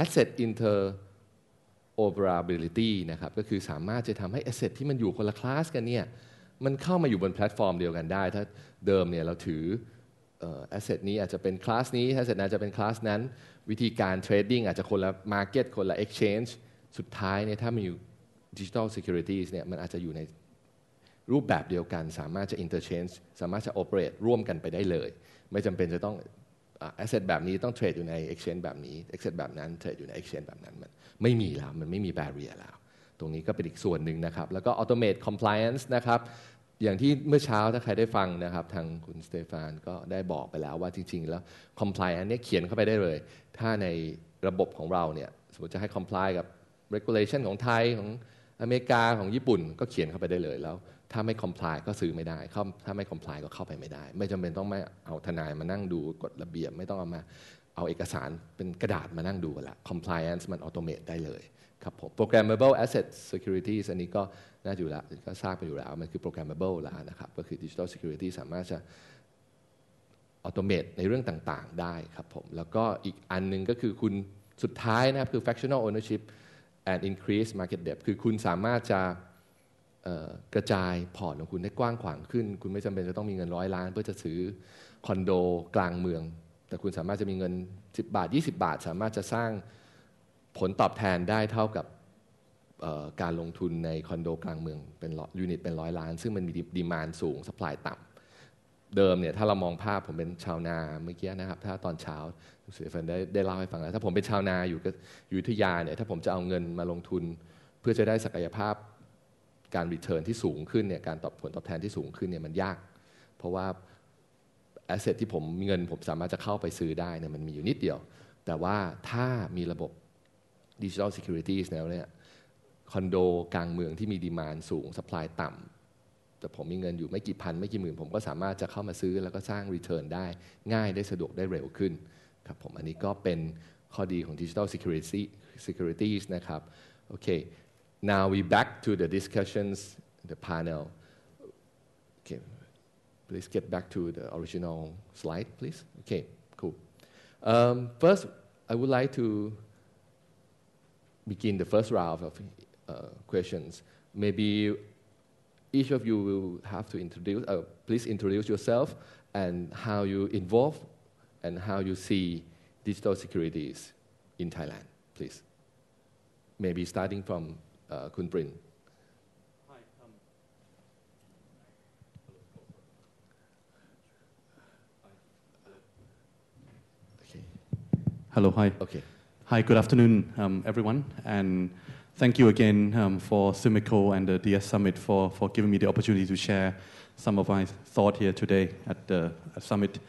asset interoperability นะครับก็คือสามารถจะทำให้ asset ที่มันอยู่คนละคลาสกันเนี่ยมันเข้ามาอยู่บนแพลตฟอร์มเดียวกันได้ถ้าเดิมเนี่ยเราถือasset นี้อาจจะเป็นคลาสนี้ asset นั้นจะเป็นคลาสนั้นวิธีการเทรดดิ้งอาจจะคนละ market คนละ exchange สุดท้ายเนี่ยถ้ามันอยู่ Digital Securities เนี่ยมันอาจจะอยู่ในรูปแบบเดียวกันสามารถจะ interchange สามารถจะ operate ร่วมกันไปได้เลยไม่จำเป็นจะต้อง asset แบบนี้ต้องเทรดอยู่ใน exchange แบบนี้ asset แบบนั้นเทรดอยู่ใน exchange แบบนั้นมันไม่มีแล้วมันไม่มี barrier แล้วตรงนี้ก็เป็นอีกส่วนหนึ่งนะครับแล้วก็ automate compliance นะครับอย่างที่เมื่อเช้าถ้าใครได้ฟังนะครับทางคุณสเตฟานก็ได้บอกไปแล้วว่าจริงๆแล้ว compliance เนี่ยเขียนเข้าไปได้เลยถ้าในระบบของเราเนี่ยสมมติจะให้ comply กับ regulation ของไทยของอเมริกาของญี่ปุ่นก็เขียนเข้าไปได้เลยแล้วถ้าไม่ comply ก็ซื้อไม่ได้ถ้าไม่ comply ก็เข้าไปไม่ได้ไม่จำเป็นต้องไม่เอาทนายมานั่งดูกฎระเบียบไม่ต้องเอาเอกสารเป็นกระดาษมานั่งดูกันละ compliance มัน automate ได้เลยครับผม programmable asset securities อันนี้ก็น่าอยู่แล้วก็ทราบไปอยู่แล้วมันคือ programmable แล้วนะครับก็คือ digital security สามารถจะ automate ในเรื่องต่างๆได้ครับผมแล้วก็อีกอันนึงก็คือคุณสุดท้ายนะครับคือ fractional ownership and increase market depth คือคุณสามารถจะกระจายพอร์ตของคุณได้กว้างขวางขึ้นคุณไม่จำเป็นจะต้องมีเงิน100 ล้านเพื่อจะซื้อคอนโดกลางเมืองแต่คุณสามารถจะมีเงิน10 บาท20 บาทสามารถจะสร้างผลตอบแทนได้เท่ากับการลงทุนในคอนโดกลางเมืองเป็นยูนิตเป็น100 ล้านซึ่งมันมีดีมานด์สูง supply ต่ำเดิมเนี่ยถ้าเรามองภาพผมเป็นชาวนาเมื่อกี้นะครับถ้าตอนเช้าคุณเสถียรได้เล่าให้ฟังแล้วถ้าผมเป็นชาวนาอยู่อยุธยาเนี่ยถ้าผมจะเอาเงินมาลงทุนเพื่อจะได้ศักยภาพการ return ที่สูงขึ้นเนี่ยการผลตอบแทนที่สูงขึ้นเนี่ยมันยากเพราะว่า asset ที่ผมมีเงินผมสามารถจะเข้าไปซื้อได้เนี่ยมันมีอยู่นิดเดียวแต่ว่าถ้ามีระบบ Digital Securities แล้วเนี่ยคอนโดกลางเมืองที่มีดีมานด์สูง supply ต่ำแต่ผมมีเงินอยู่ไม่กี่พันไม่กี่หมื่นผมก็สามารถจะเข้ามาซื้อแล้วก็สร้าง return ได้ง่ายได้สะดวกได้เร็วขึ้นครับผมอันนี้ก็เป็นข้อดีของ Digital Securities นะครับโอเคNow we back to the discussions, the panel. Okay, please get back to the original slide, please. Okay, cool. First, I would like to begin the first round of questions. Maybe each of you will have to please introduce yourself and how you involve and how you see digital securities in Thailand, please. Maybe starting from Kun Prin. Hi. Okay. Hello. Hi. Okay. Hi. Good afternoon, everyone, and thank you again for Seamico and the DS Summit for giving me the opportunity to share some of my thought here today at the summit.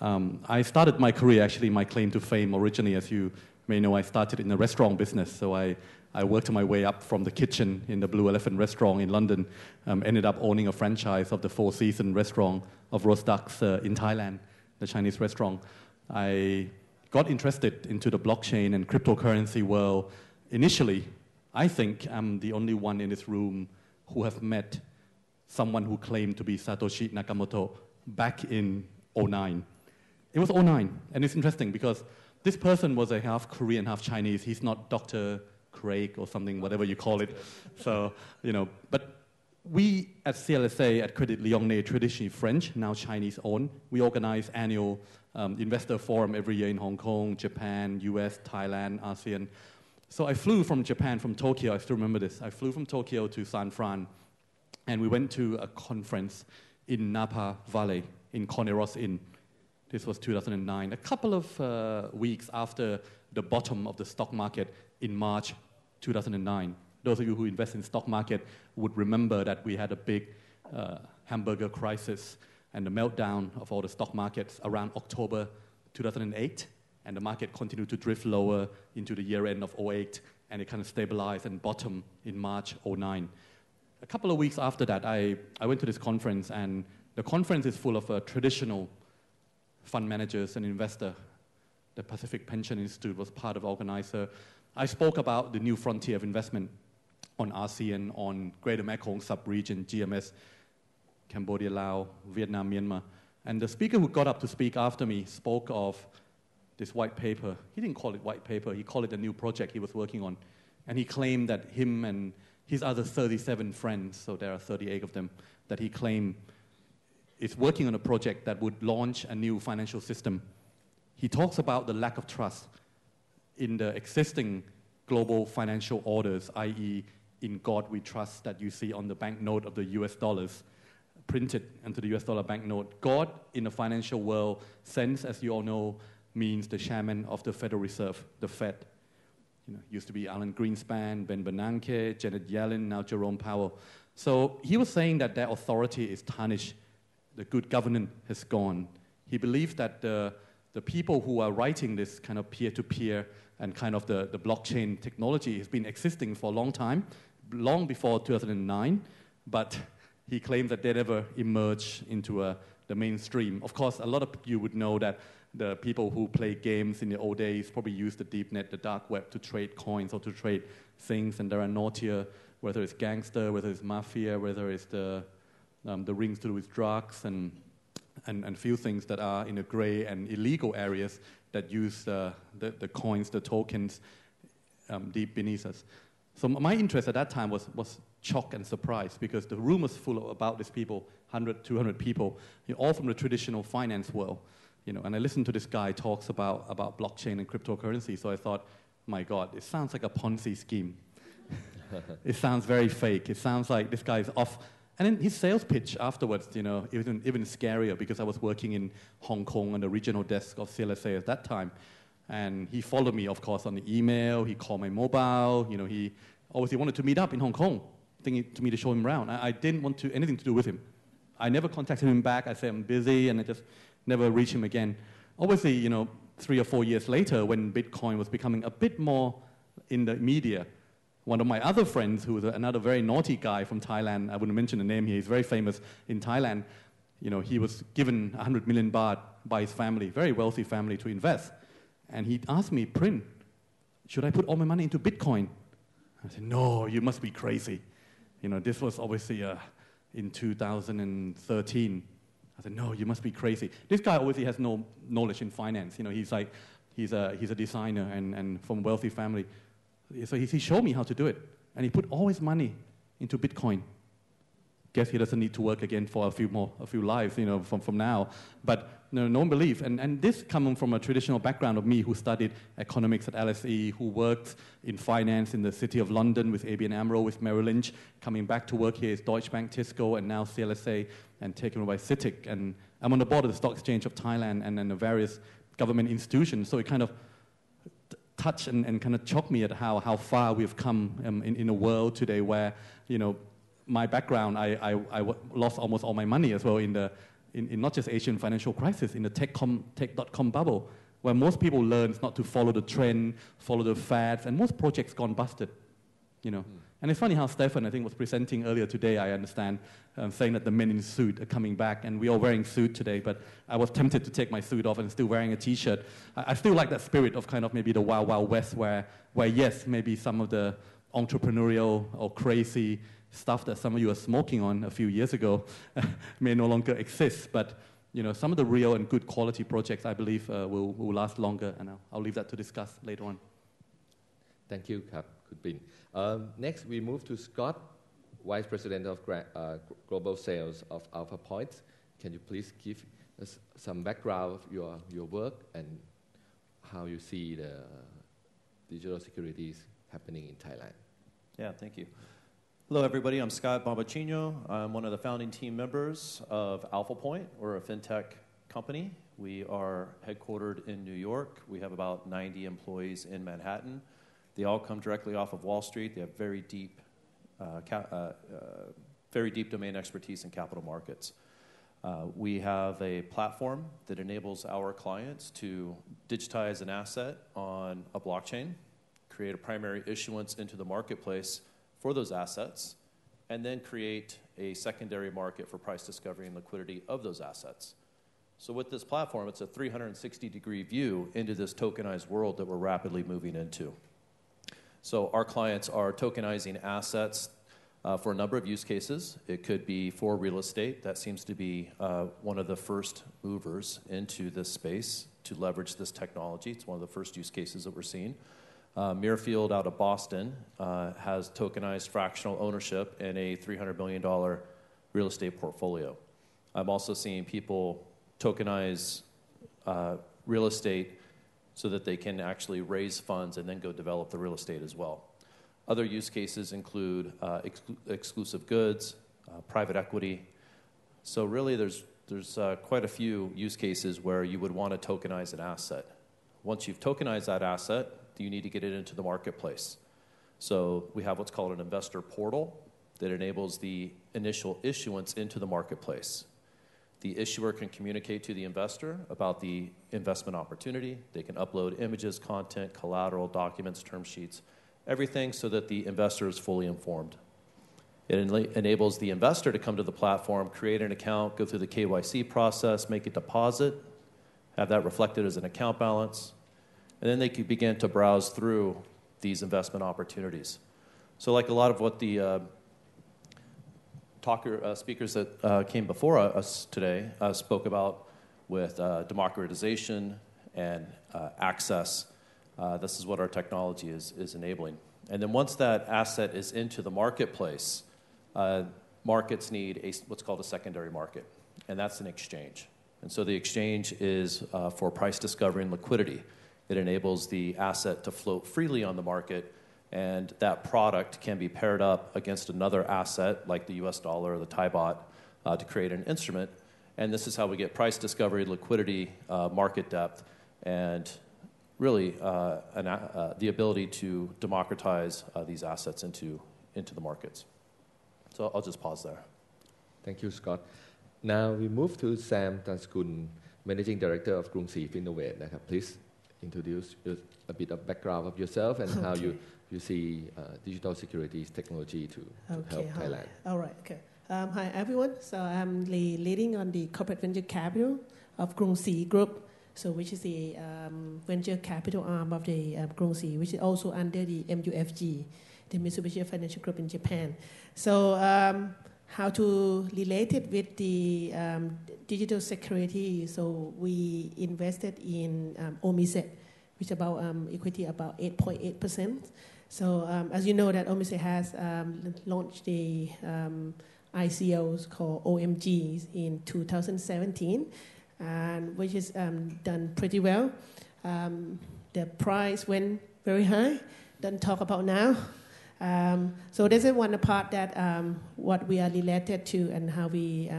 I started my career, actually, my claim to fame originally, as you may know, I started in the restaurant business. So I worked my way up from the kitchen in the Blue Elephant restaurant in London, ended up owning a franchise of the Four Seasons restaurant of roast ducks in Thailand, the Chinese restaurant. I got interested into the blockchain and cryptocurrency world. Initially, I think I'm the only one in this room who have met someone who claimed to be Satoshi Nakamoto back in 2009. It was 2009, and it's interesting because this person was a half Korean, half Chinese. He's not Dr. Craig or something, whatever you call it. So, but we at CLSA, at Credit Lyonnais, traditionally French, now Chinese owned, we organize annual investor forum every year in Hong Kong, Japan, US, Thailand, ASEAN. So I flew from Japan, from Tokyo, I still remember this. I flew from Tokyo to San Fran, and we went to a conference in Napa Valley, in Corneros Inn. This was 2009, a couple of weeks after the bottom of the stock market in March 2009. Those of you who invest in stock market would remember that we had a big hamburger crisis and the meltdown of all the stock markets around October 2008, and the market continued to drift lower into the year end of 2008, and it kind of stabilized and bottomed in March 2009. A couple of weeks after that, I went to this conference, and the conference is full of traditional fund managers and investors. The Pacific Pension Institute was part of the organizer. I spoke about the new frontier of investment on ASEAN, on Greater Mekong sub-region, GMS, Cambodia, Laos, Vietnam, Myanmar. And the speaker who got up to speak after me spoke of this white paper. He didn't call it white paper. He called it a new project he was working on. And he claimed that him and his other 37 friends, so there are 38 of them, that he claimed is working on a project that would launch a new financial system. He talks about the lack of trust in the existing global financial orders, i.e. in God we trust that you see on the banknote of the US dollars, printed into the US dollar banknote. God in the financial world sense, as you all know, means the chairman of the Federal Reserve, the Fed. Used to be Alan Greenspan, Ben Bernanke, Janet Yellen, now Jerome Powell. So he was saying that their authority is tarnished. The good governance has gone. He believed that the people who are writing this kind of peer-to-peer and kind of the blockchain technology has been existing for a long time, long before 2009, but he claimed that they never emerged into the mainstream. Of course, a lot of you would know that the people who play games in the old days probably used the deep net, the dark web, to trade coins or to trade things, and there are naughtier, whether it's gangster, whether it's mafia, whether it's the rings to do with drugs, and few things that are in the gray and illegal areas that use the coins, the tokens, deep beneath us. So my interest at that time was shock and surprise, because the room was full about these people, 100, 200 people, all from the traditional finance world. And I listened to this guy talks about blockchain and cryptocurrency, so I thought, my God, it sounds like a Ponzi scheme. It sounds very fake. It sounds like this guy is off. And then his sales pitch afterwards, even scarier, because I was working in Hong Kong on the regional desk of CLSA at that time. And he followed me, of course, on the email. He called my mobile. He obviously wanted to meet up in Hong Kong, thinking to me to show him around. I didn't want anything to do with him. I never contacted him back. I said I'm busy, and I just never reached him again. Obviously, 3 or 4 years later, when Bitcoin was becoming a bit more in the media, one of my other friends, who was another very naughty guy from Thailand, I wouldn't mention the name here, he's very famous in Thailand, he was given 100 million baht by his family, very wealthy family, to invest. And he asked me, Prin, should I put all my money into Bitcoin? I said, no, you must be crazy. This was obviously in 2013. I said, no, you must be crazy. This guy obviously has no knowledge in finance. He's a designer and from a wealthy family. So he showed me how to do it. And he put all his money into Bitcoin. Guess he doesn't need to work again for a few lives, from now. But no one believed. And this coming from a traditional background of me, who studied economics at LSE, who worked in finance in the city of London with ABN AMRO, with Merrill Lynch, coming back to work here is Deutsche Bank, Tisco, and now CLSA, and taken over by CITIC. And I'm on the board of the Stock Exchange of Thailand and the various government institutions. So it kind of touched and kind of shocked me at how far we've come in a world today where, my background, I lost almost all my money as well in not just Asian financial crisis, in the tech.com bubble, where most people learn not to follow the trend, follow the fads, and most projects gone busted, And it's funny how Stefan, I think, was presenting earlier today, I understand, saying that the men in suit are coming back, and we're all wearing suit today, but I was tempted to take my suit off and still wearing a T-shirt. I still like that spirit of kind of maybe the Wild Wild West, where yes, maybe some of the entrepreneurial or crazy stuff that some of you are smoking on a few years ago may no longer exist, but some of the real and good quality projects, I believe, will last longer, and I'll leave that to discuss later on. Thank you, Kap Kutbin. Next, we move to Scott, Vice President of Global Sales of Alphapoint. Can you please give us some background of your work and how you see the digital securities happening in Thailand? Yeah, thank you. Hello, everybody. I'm Scott Bombachino. I'm one of the founding team members of Alphapoint. We're a fintech company. We are headquartered in New York. We have about 90 employees in Manhattan. They all come directly off of Wall Street. They have very deep domain expertise in capital markets. We have a platform that enables our clients to digitize an asset on a blockchain, create a primary issuance into the marketplace for those assets, and then create a secondary market for price discovery and liquidity of those assets. So with this platform, it's a 360-degree view into this tokenized world that we're rapidly moving into. So our clients are tokenizing assets for a number of use cases. It could be for real estate. That seems to be one of the first movers into this space to leverage this technology. It's one of the first use cases that we're seeing. Muirfield out of Boston has tokenized fractional ownership in a $300 million real estate portfolio. I'm also seeing people tokenize real estate so that they can actually raise funds and then go develop the real estate as well. Other use cases include exclusive goods, private equity. So really there's quite a few use cases where you would want to tokenize an asset. Once you've tokenized that asset, you need to get it into the marketplace. So we have what's called an investor portal that enables the initial issuance into the marketplace. The issuer can communicate to the investor about the investment opportunity. They can upload images, content, collateral, documents, term sheets, everything so that the investor is fully informed. It enables the investor to come to the platform, create an account, go through the KYC process, make a deposit, have that reflected as an account balance, and then they can begin to browse through these investment opportunities. So like a lot of what the speakers that came before us today spoke about with democratization and access, this is what our technology is enabling. And then once that asset is into the marketplace, markets need what's called a secondary market, and that's an exchange. And so the exchange is for price discovery and liquidity. It enables the asset to float freely on the market, and that product can be paired up against another asset like the US dollar or the Thai baht to create an instrument. And this is how we get price discovery, liquidity, market depth, and really the ability to democratize these assets into the markets. So I'll just pause there. Thank you, Scott. Now we move to Sam Tanskun, Managing Director of Krungsri Innovate. Please introduce a bit of background of yourself and how you see digital securities technology to help Thailand. All right, okay. Hi, everyone. So I'm leading on the corporate venture capital of Krungsri Group, so which is the venture capital arm of the Krungsri, which is also under the MUFG, the Mitsubishi Financial Group in Japan. So how to relate it with the digital security? So we invested in Omise, which is about equity about 8.8%. So as you know that Omise has launched the ICOs called OMGs in 2017, and which is done pretty well. The price went very high. Don't talk about now. So this is one part that what we are related to and how we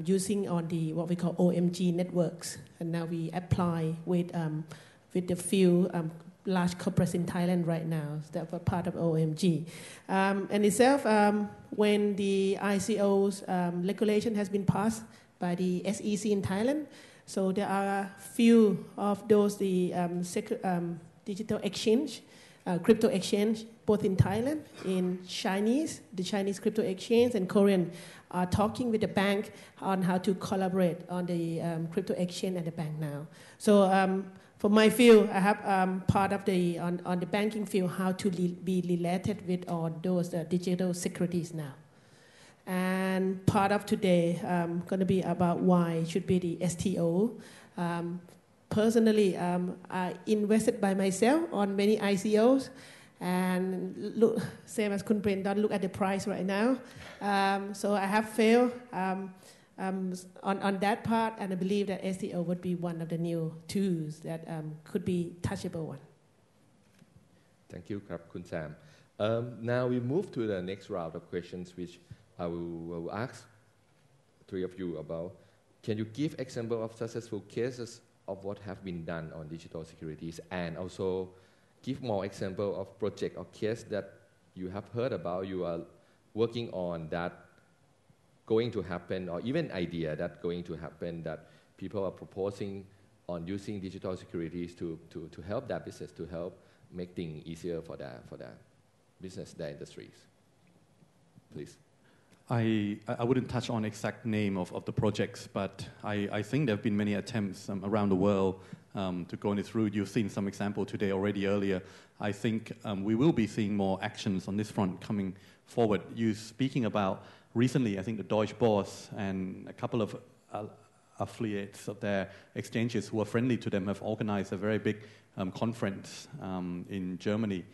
using on the what we call OMG networks, and now we apply with the few large corporates in Thailand right now. So that were part of OMG. And itself, when the ICOs regulation has been passed by the SEC in Thailand, so there are few of those digital exchange. Crypto exchange, both in Thailand, in the Chinese crypto exchange, and Korean are talking with the bank on how to collaborate on the crypto exchange and the bank now. So for my field, I have part of on the banking field, how to be related with all those digital securities now. And part of today going to be about why it should be the STO. Personally, I invested by myself on many ICOs, and look, same as Kun Prin, don't look at the price right now. So I have failed on that part, and I believe that STO would be one of the new tools that could be touchable one. Thank you, Kun Sam. Now we move to the next round of questions, which I will ask three of you about. Can you give example of successful cases of what have been done on digital securities, and also give more example of project or case that you have heard about, you are working on that going to happen, or even idea that going to happen that people are proposing on using digital securities to help that business, to help make things easier for that business, their industries. Please. I wouldn't touch on exact name of the projects, but I think there have been many attempts around the world to go on this route. You've seen some example today already earlier. I think we will be seeing more actions on this front coming forward. You speaking about recently, I think the Deutsche Börse and a couple of affiliates of their exchanges who are friendly to them have organized a very big conference in Germany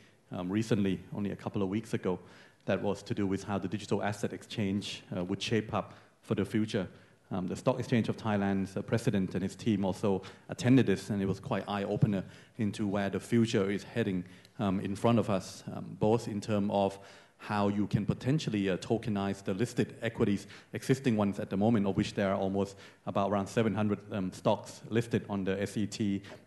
recently, only a couple of weeks ago, that was to do with how the digital asset exchange would shape up for the future. The Stock Exchange of Thailand's president and his team also attended this, and it was quite eye-opener into where the future is heading in front of us, both in terms of how you can potentially tokenize the listed equities, existing ones at the moment, of which there are almost about around 700 stocks listed on the SET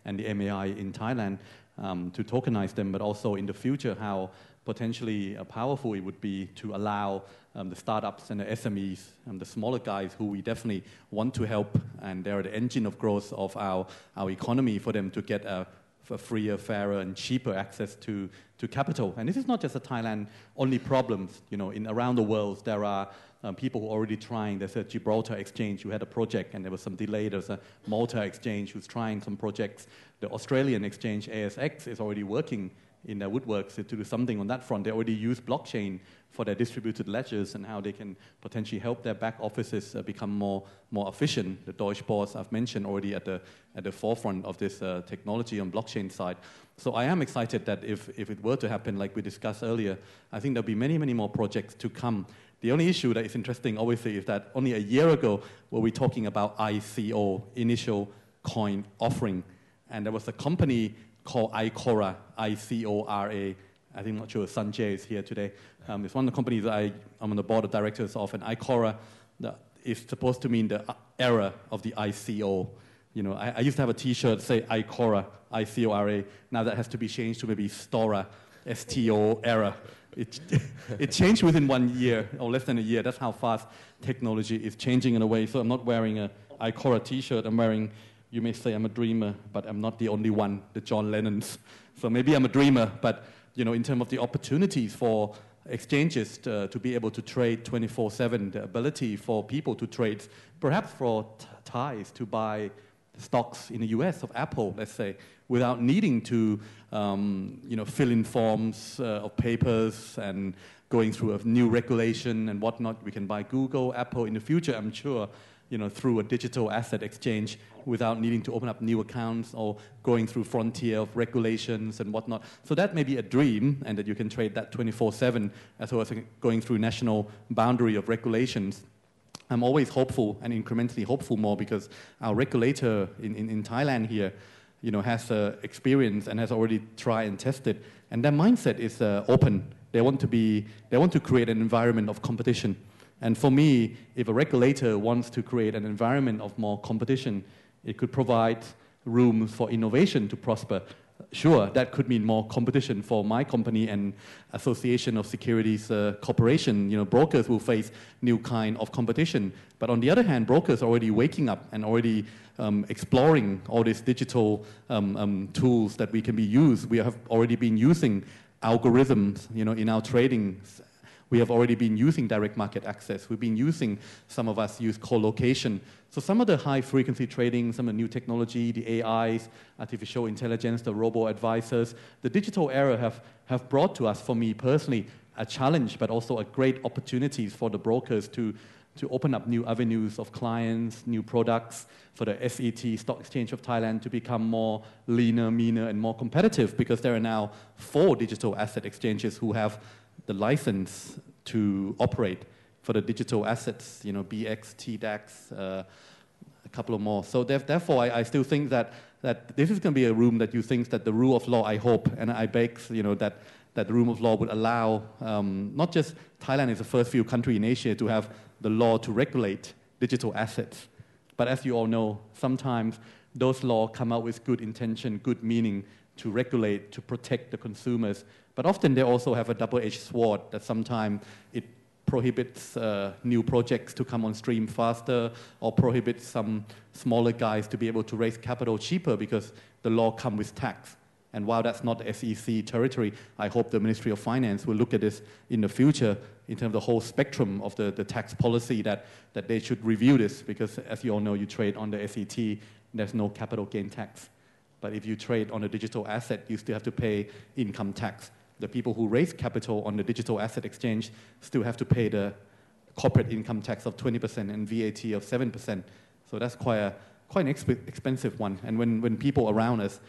and the MAI in Thailand, to tokenize them, but also in the future how potentially powerful it would be to allow the startups and the SMEs, the smaller guys who we definitely want to help, and they're the engine of growth of our economy, for them to get a freer, fairer, and cheaper access to capital. And this is not just a Thailand-only problem. You know, around the world, there are people who are already trying. There's a Gibraltar exchange who had a project, and there was some delay. There's a Malta exchange who's trying some projects. The Australian exchange, ASX, is already working in their woodworks to do something on that front. They already use blockchain for their distributed ledgers and how they can potentially help their back offices become more efficient. The Deutsche Börse I've mentioned already at the forefront of this technology on blockchain side. So I am excited that if it were to happen, like we discussed earlier, I think there'll be many, many more projects to come. The only issue that is interesting, obviously, is that only a year ago were we talking about ICO, initial coin offering, and there was a company called ICORA, I-C-O-R-A. I think, I'm not sure Sanjay is here today. It's one of the companies that I'm on the board of directors of, and ICORA is supposed to mean the era of the ICO. You know, I used to have a T-shirt say ICORA, I-C-O-R-A. Now that has to be changed to maybe STORA, S-T-O era. It changed within 1 year, or less than a year. That's how fast technology is changing in a way. So I'm not wearing a ICORA T-shirt. I'm wearing, you may say I'm a dreamer, but I'm not the only one, the John Lennons. So maybe I'm a dreamer, but you know, in terms of the opportunities for exchanges to be able to trade 24/7, the ability for people to trade, perhaps for Thais to buy stocks in the US of Apple, let's say, without needing to fill in forms of papers and going through a new regulation and whatnot. We can buy Google, Apple in the future, I'm sure, through a digital asset exchange without needing to open up new accounts or going through frontier of regulations and whatnot. So that may be a dream, and that you can trade that 24/7 as well as going through national boundary of regulations. I'm always hopeful and incrementally hopeful more because our regulator in Thailand here, has experience and has already tried and tested, and their mindset is open. They want to create an environment of competition. And for me, if a regulator wants to create an environment of more competition, it could provide room for innovation to prosper. Sure, that could mean more competition for my company and Association of Securities Corporation. Brokers will face new kind of competition. But on the other hand, brokers are already waking up and already exploring all these digital tools that we can be used. We have already been using algorithms, in our trading. We have already been using direct market access. We've been using, some of us use co-location. So some of the high-frequency trading, some of the new technology, the AIs, artificial intelligence, the robo-advisors, the digital era have brought to us, for me personally, a challenge, but also a great opportunities for the brokers to open up new avenues of clients, new products, for the SET, Stock Exchange of Thailand, to become more leaner, meaner, and more competitive, because there are now 4 digital asset exchanges who have the license to operate for the digital assets, BX, TDAX, a couple of more. So therefore, I still think that this is going to be a room that you think that the rule of law, I hope, and I beg, that the rule of law would allow, not just Thailand is the first few country in Asia to have the law to regulate digital assets. But as you all know, sometimes those laws come out with good intention, good meaning to regulate, to protect the consumers. But often they also have a double-edged sword that sometimes it prohibits new projects to come on stream faster, or prohibits some smaller guys to be able to raise capital cheaper because the law comes with tax. And while that's not SEC territory, I hope the Ministry of Finance will look at this in the future in terms of the whole spectrum of the tax policy that they should review this, because as you all know, you trade on the SET, there's no capital gain tax. But if you trade on a digital asset, you still have to pay income tax. The people who raise capital on the digital asset exchange still have to pay the corporate income tax of 20% and VAT of 7%. So that's quite an expensive one. And when people around us,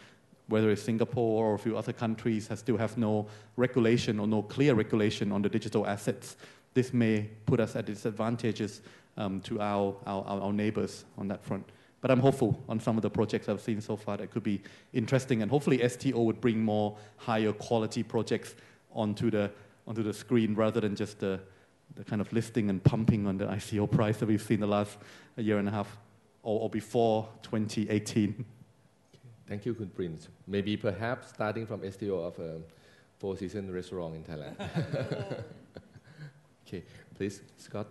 whether it's Singapore or a few other countries, still have no regulation or no clear regulation on the digital assets, this may put us at disadvantages to our neighbors on that front. But I'm hopeful on some of the projects I've seen so far that could be interesting, and hopefully STO would bring more higher quality projects onto the screen rather than just the kind of listing and pumping on the ICO price that we've seen the last year and a half or before 2018. Thank you, Kun Prince. Maybe perhaps starting from STO of a Four Seasons restaurant in Thailand. Okay, please, Scott.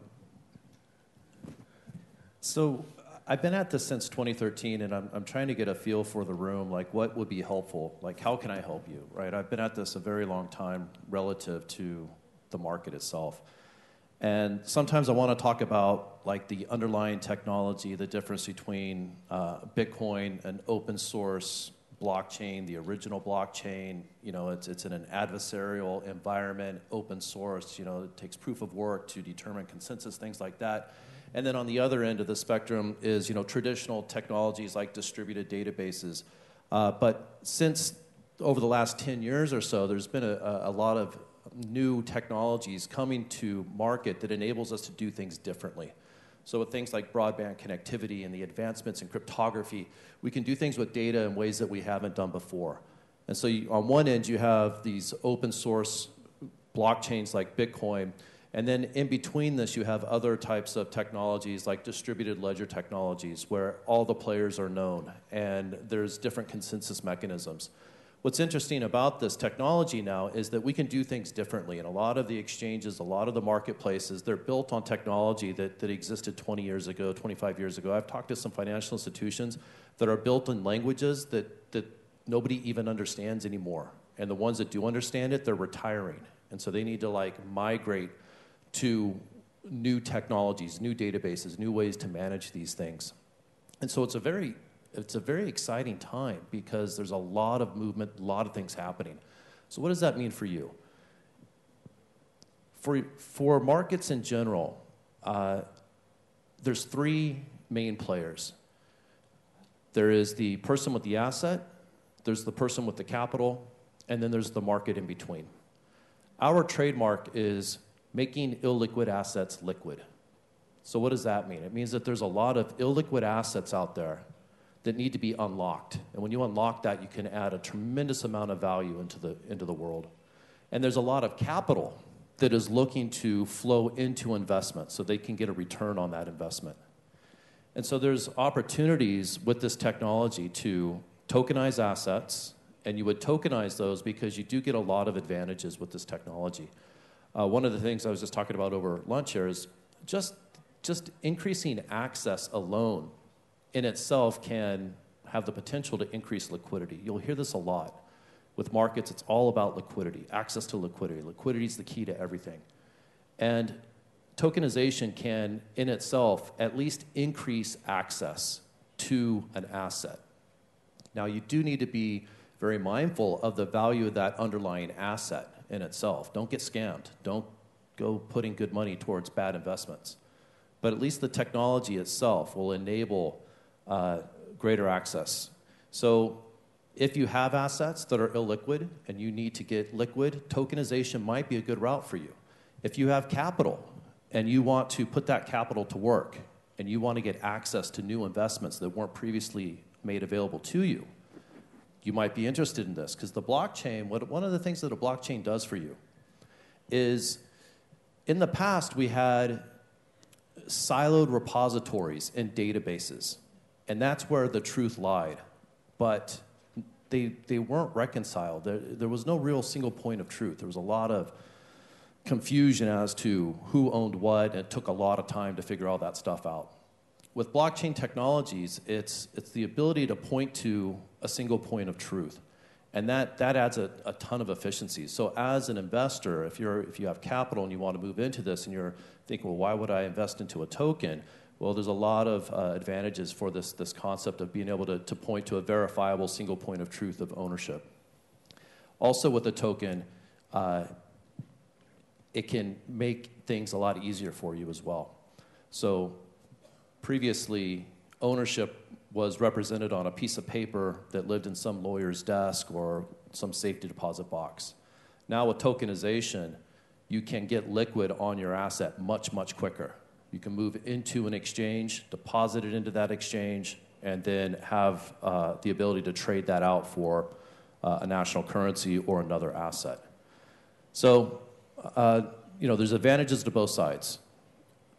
So I've been at this since 2013, and I'm trying to get a feel for the room, like what would be helpful, like how can I help you, right? I've been at this a very long time relative to the market itself. And sometimes I want to talk about like the underlying technology, the difference between Bitcoin, an open source blockchain, the original blockchain. You know, it's in an adversarial environment, open source. You know, it takes proof of work to determine consensus, things like that. And then on the other end of the spectrum is, you know, traditional technologies like distributed databases. But since over the last 10 years or so, there's been a lot of new technologies coming to market that enables us to do things differently. So with things like broadband connectivity and the advancements in cryptography, we can do things with data in ways that we haven't done before. And so on one end, you have these open source blockchains like Bitcoin, and then in between this, you have other types of technologies like distributed ledger technologies where all the players are known and there's different consensus mechanisms. What's interesting about this technology now is that we can do things differently. And a lot of the exchanges, a lot of the marketplaces, they're built on technology that existed 20 years ago, 25 years ago. I've talked to some financial institutions that are built in languages that nobody even understands anymore. And the ones that do understand it, they're retiring. And so they need to like migrate to new technologies, new databases, new ways to manage these things. And so it's a very exciting time because there's a lot of movement, a lot of things happening. So what does that mean for you? For markets in general, there's three main players. There is the person with the asset, there's the person with the capital, and then there's the market in between. Our trademark is making illiquid assets liquid. So what does that mean? It means that there's a lot of illiquid assets out there that need to be unlocked. And when you unlock that, you can add a tremendous amount of value into the world. And there's a lot of capital that is looking to flow into investment so they can get a return on that investment. And so there's opportunities with this technology to tokenize assets, and you would tokenize those because you do get a lot of advantages with this technology. One of the things I was just talking about over lunch here is just increasing access alone in itself can have the potential to increase liquidity. You'll hear this a lot. With markets, it's all about liquidity, access to liquidity. Liquidity is the key to everything. And tokenization can, in itself, at least increase access to an asset. Now, you do need to be very mindful of the value of that underlying asset in itself. Don't get scammed. Don't go putting good money towards bad investments. But at least the technology itself will enable greater access. So if you have assets that are illiquid and you need to get liquid, tokenization might be a good route for you. If you have capital and you want to put that capital to work and you want to get access to new investments that weren't previously made available to you, you might be interested in this. Because the blockchain, one of the things that a blockchain does for you is, in the past, we had siloed repositories and databases. And that's where the truth lied. But they weren't reconciled. There was no real single point of truth. There was a lot of confusion as to who owned what, and it took a lot of time to figure all that stuff out. With blockchain technologies, it's the ability to point to a single point of truth. And that adds a ton of efficiency. So as an investor, if you have capital and you want to move into this and you're thinking, well, why would I invest into a token? Well, there's a lot of advantages for this concept of being able to point to a verifiable single point of truth of ownership. Also with a token, it can make things a lot easier for you as well. So previously, ownership was represented on a piece of paper that lived in some lawyer's desk or some safety deposit box. Now with tokenization, you can get liquid on your asset much, much quicker. You can move into an exchange, deposit it into that exchange, and then have the ability to trade that out for a national currency or another asset. So, there's advantages to both sides.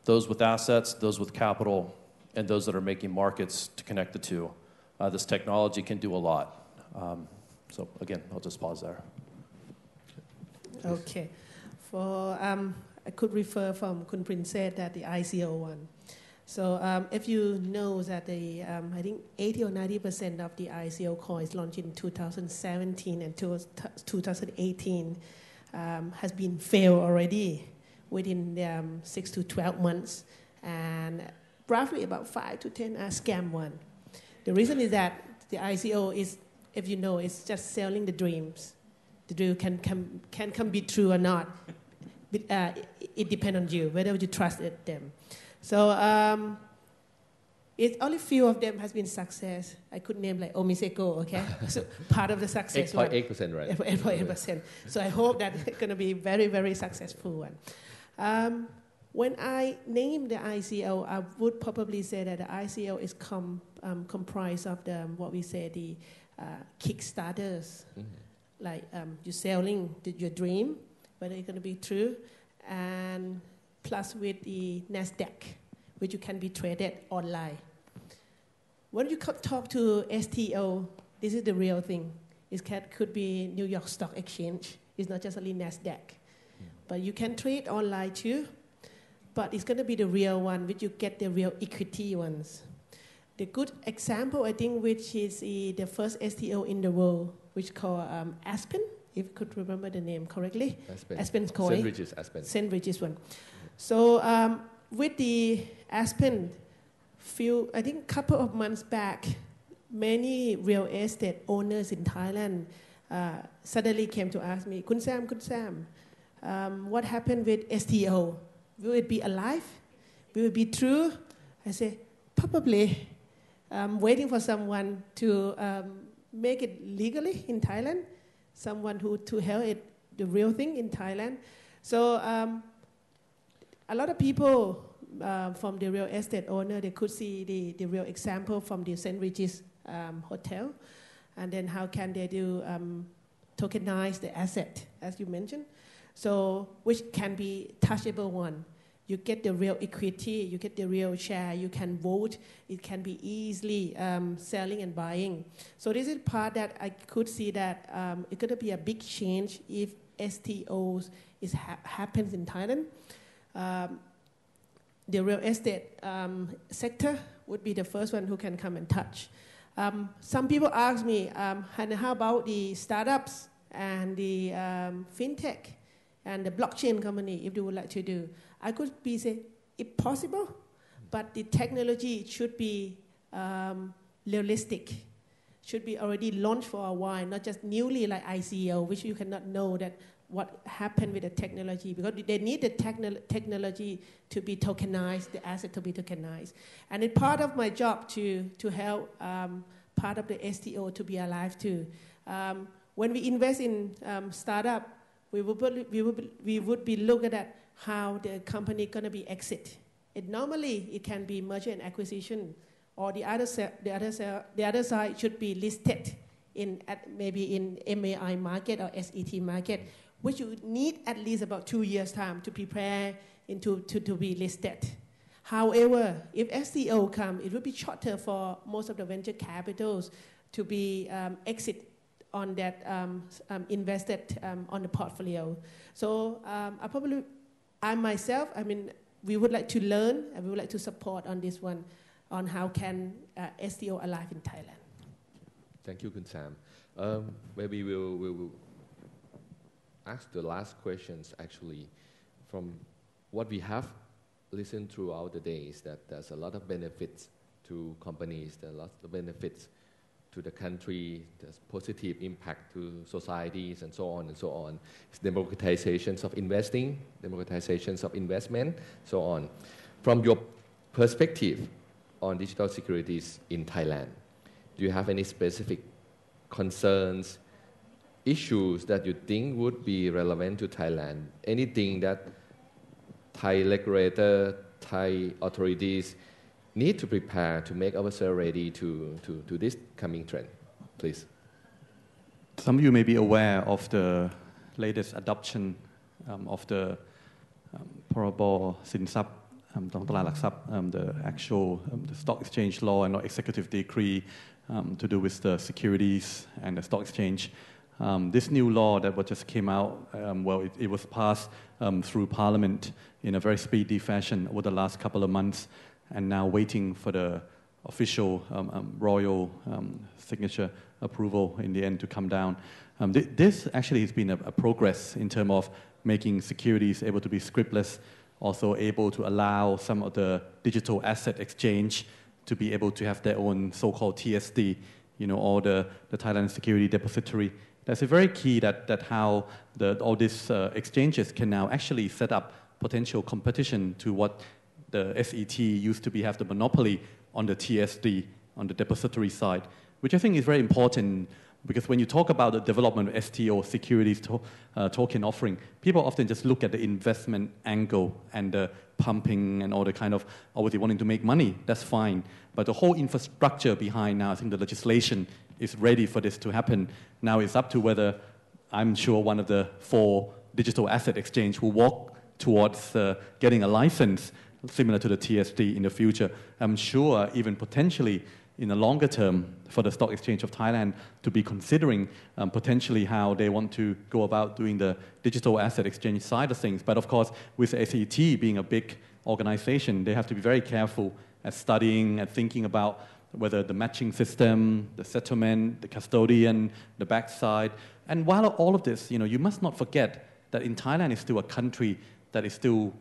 Those with assets, those with capital, and those that are making markets to connect the two. This technology can do a lot. So again, I'll just pause there. Okay. I could refer from Kun Prince said that the ICO one. So if you know that I think 80 or 90% of the ICO coins launched in 2017 and 2018 has been failed already within 6 to 12 months. And roughly about 5 to 10 are scam one. The reason is that the ICO is, if you know, it's just selling the dreams. The dream can be true or not. It depends on you, whether you trust them. So it's only few of them has been success. I could name like Omiseko, okay? So part of the success 8.8%, right? 8.8%. So I hope that it's going to be very, very successful one. When I name the ICO, I would probably say that the ICO is comprised of what we say the Kickstarters. Mm-hmm. Like you're selling your dream, whether it's going to be true, and plus with the NASDAQ, which you can be traded online. When you talk to STO, this is the real thing. It could be New York Stock Exchange. It's not just only NASDAQ. But you can trade online too. But it's going to be the real one, which you get the real equity ones. The good example, I think, which is the first STO in the world, which is called Aspen, if you could remember the name correctly. Aspen's coin. St. Regis Aspen. St. Regis one. So with the Aspen, I think couple of months back, many real estate owners in Thailand suddenly came to ask me, Kun Sam, what happened with STO? Will it be alive? Will it be true? I say, probably. I'm waiting for someone to make it legally in Thailand, someone who to help it the real thing in Thailand. So a lot of people from the real estate owner, they could see the real example from the St. Regis hotel, and then how can they do tokenize the asset, as you mentioned. So, which can be touchable one. You get the real equity, you get the real share, you can vote, it can be easily selling and buying. So this is part that I could see that it's going to be a big change if STOs happens in Thailand. The real estate sector would be the first one who can come and touch. Some people ask me, and how about the startups and the fintech and the blockchain company, if they would like to do? I could be say, it's possible, but the technology should be realistic, should be already launched for a while, not just newly like ICO, which you cannot know that what happened with the technology, because they need the technology to be tokenized, the asset to be tokenized. And it's part of my job to help part of the STO to be alive too. When we invest in startup, we would be looking at how the company going to be exit. Normally, it can be merger and acquisition, or the other side should be listed maybe in MAI market or SET market, which you need at least about 2 years' time to prepare to be listed. However, if STO come, it will be shorter for most of the venture capitals to be exit on that invested on the portfolio. So we would like to learn and we would like to support on this one, on how can STO alive in Thailand. Thank you, Kun Sam. Maybe we'll ask the last questions actually. From what we have listened throughout the day is that there's a lot of benefits to companies, there are lots of benefits to the country, there's positive impact to societies and so on and so on. It's democratizations of investing, democratizations of investment, so on. From your perspective on digital securities in Thailand, do you have any specific concerns, issues that you think would be relevant to Thailand? Anything that Thai regulator, Thai authorities need to prepare to make ourselves ready to this coming trend, please? Some of you may be aware of the latest adoption of the Parabo Sinsap, the actual the stock exchange law and not executive decree to do with the securities and the stock exchange. This new law that just came out, it was passed through Parliament in a very speedy fashion over the last couple of months, and now waiting for the official royal signature approval in the end to come down. This actually has been a progress in terms of making securities able to be scriptless, also able to allow some of the digital asset exchange to be able to have their own so-called TSD, or the Thailand Security Depository. That's a very key that how all these exchanges can now actually set up potential competition to what the SET used to have the monopoly on the TSD, on the depository side, which I think is very important because when you talk about the development of STO, securities token offering, people often just look at the investment angle and the pumping and all the kind of, obviously wanting to make money, that's fine. But the whole infrastructure behind now, I think the legislation is ready for this to happen. Now it's up to whether, I'm sure one of the 4 digital asset exchange will walk towards getting a license similar to the TSD in the future. I'm sure even potentially in the longer term for the Stock Exchange of Thailand to be considering potentially how they want to go about doing the digital asset exchange side of things. But of course, with SET being a big organization, they have to be very careful at studying and thinking about whether the matching system, the settlement, the custodian, the backside. And while all of this, you must not forget that in Thailand is still a country that is still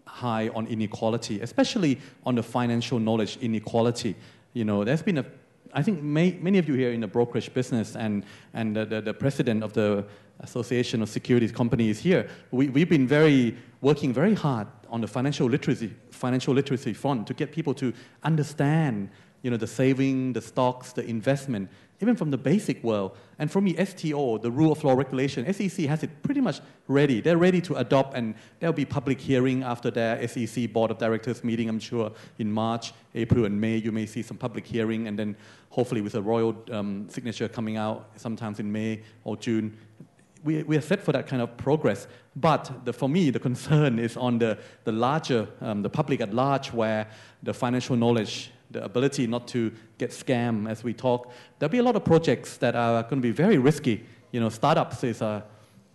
high on inequality, especially on the financial knowledge inequality. There's been I think many of you here in the brokerage business and the president of the Association of Securities Companies here, we've been working very hard on the financial literacy front to get people to understand, the saving, the stocks, the investment, even from the basic world. And for me, STO, the rule of law regulation, SEC has it pretty much ready. They're ready to adopt, and there'll be public hearing after their SEC Board of Directors meeting, I'm sure, in March, April, and May. You may see some public hearing, and then hopefully with a royal signature coming out sometimes in May or June. We are set for that kind of progress. But for me, the concern is on the larger, the public at large, where the financial knowledge, the ability not to get scammed as we talk. There'll be a lot of projects that are going to be very risky. Startups is,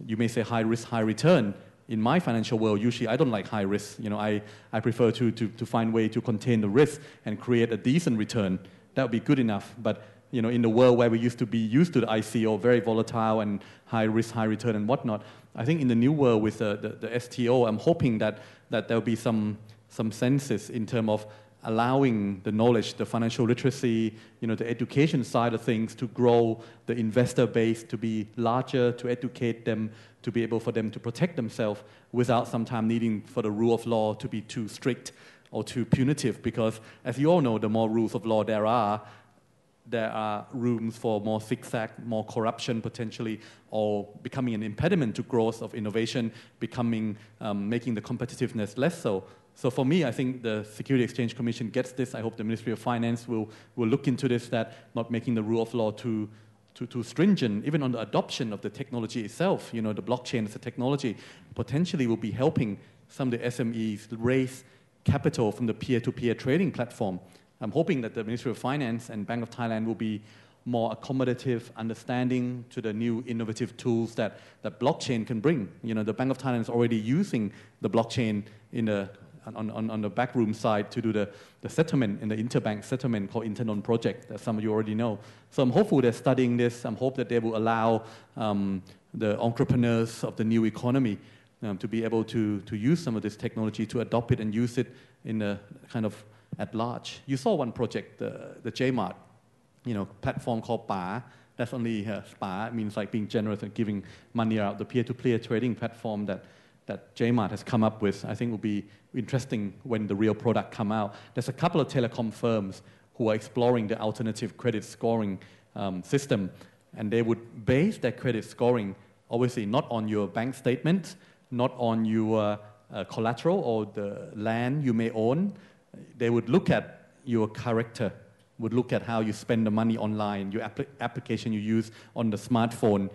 you may say, high risk, high return. In my financial world, usually I don't like high risk. I prefer to find a way to contain the risk and create a decent return. That would be good enough. But in the world where we used to be used to the ICO, very volatile and high risk, high return and whatnot, I think in the new world with the STO, I'm hoping that there'll be some senses in terms of allowing the knowledge, the financial literacy, the education side of things to grow, the investor base to be larger, to educate them, to be able for them to protect themselves without sometimes needing for the rule of law to be too strict or too punitive. Because as you all know, the more rules of law there are rooms for more zigzag, more corruption potentially, or becoming an impediment to growth of innovation, making the competitiveness less so. So for me, I think the Security Exchange Commission gets this. I hope the Ministry of Finance will look into this, that not making the rule of law too stringent, even on the adoption of the technology itself. The blockchain as a technology potentially will be helping some of the SMEs raise capital from the peer-to-peer trading platform. I'm hoping that the Ministry of Finance and Bank of Thailand will be more accommodative, understanding to the new innovative tools that blockchain can bring. The Bank of Thailand is already using the blockchain in the on the backroom side to do the settlement in the interbank settlement called Internon project that some of you already know. So I'm hopeful they're studying this. I'm hoping that they will allow the entrepreneurs of the new economy to be able to use some of this technology, to adopt it and use it in a kind of at large. You saw one project, the JMart, platform called Pa. That's only Pa. It means like being generous and giving money out. The peer-to-peer trading platform that JMart has come up with, I think will be interesting when the real product come out. There's a couple of telecom firms who are exploring the alternative credit scoring system, and they would base their credit scoring, obviously not on your bank statement, not on your collateral or the land you may own. They would look at your character, would look at how you spend the money online, your application you use on the smartphone,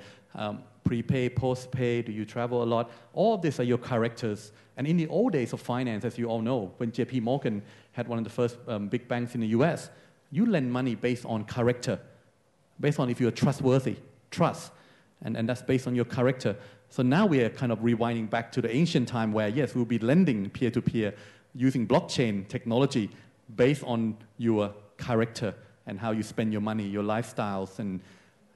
prepay, postpay, do you travel a lot? All of these are your characters. And in the old days of finance, as you all know, when JP Morgan had one of the first big banks in the US, you lend money based on character, based on if you're trustworthy, trust. And that's based on your character. So now we are kind of rewinding back to the ancient time where, yes, we'll be lending peer-to-peer using blockchain technology based on your character and how you spend your money, your lifestyles, and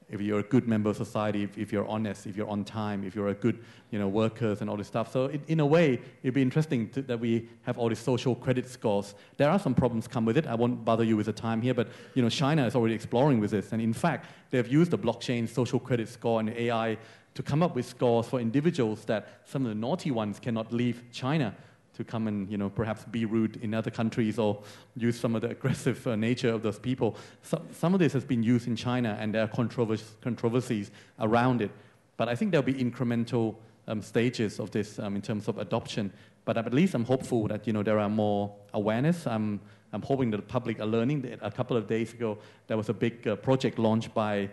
if you're a good member of society, if you're honest, if you're on time, if you're a good workers and all this stuff. So in a way, it'd be interesting that we have all these social credit scores. There are some problems come with it. I won't bother you with the time here, but China is already exploring with this. And in fact, they've used the blockchain social credit score and AI to come up with scores for individuals that some of the naughty ones cannot leave China to come and perhaps be rude in other countries or use some of the aggressive nature of those people. So, some of this has been used in China, and there are controversies around it. But I think there'll be incremental stages of this in terms of adoption. But at least I'm hopeful that there are more awareness. I'm hoping that the public are learning. A couple of days ago, there was a big project launched by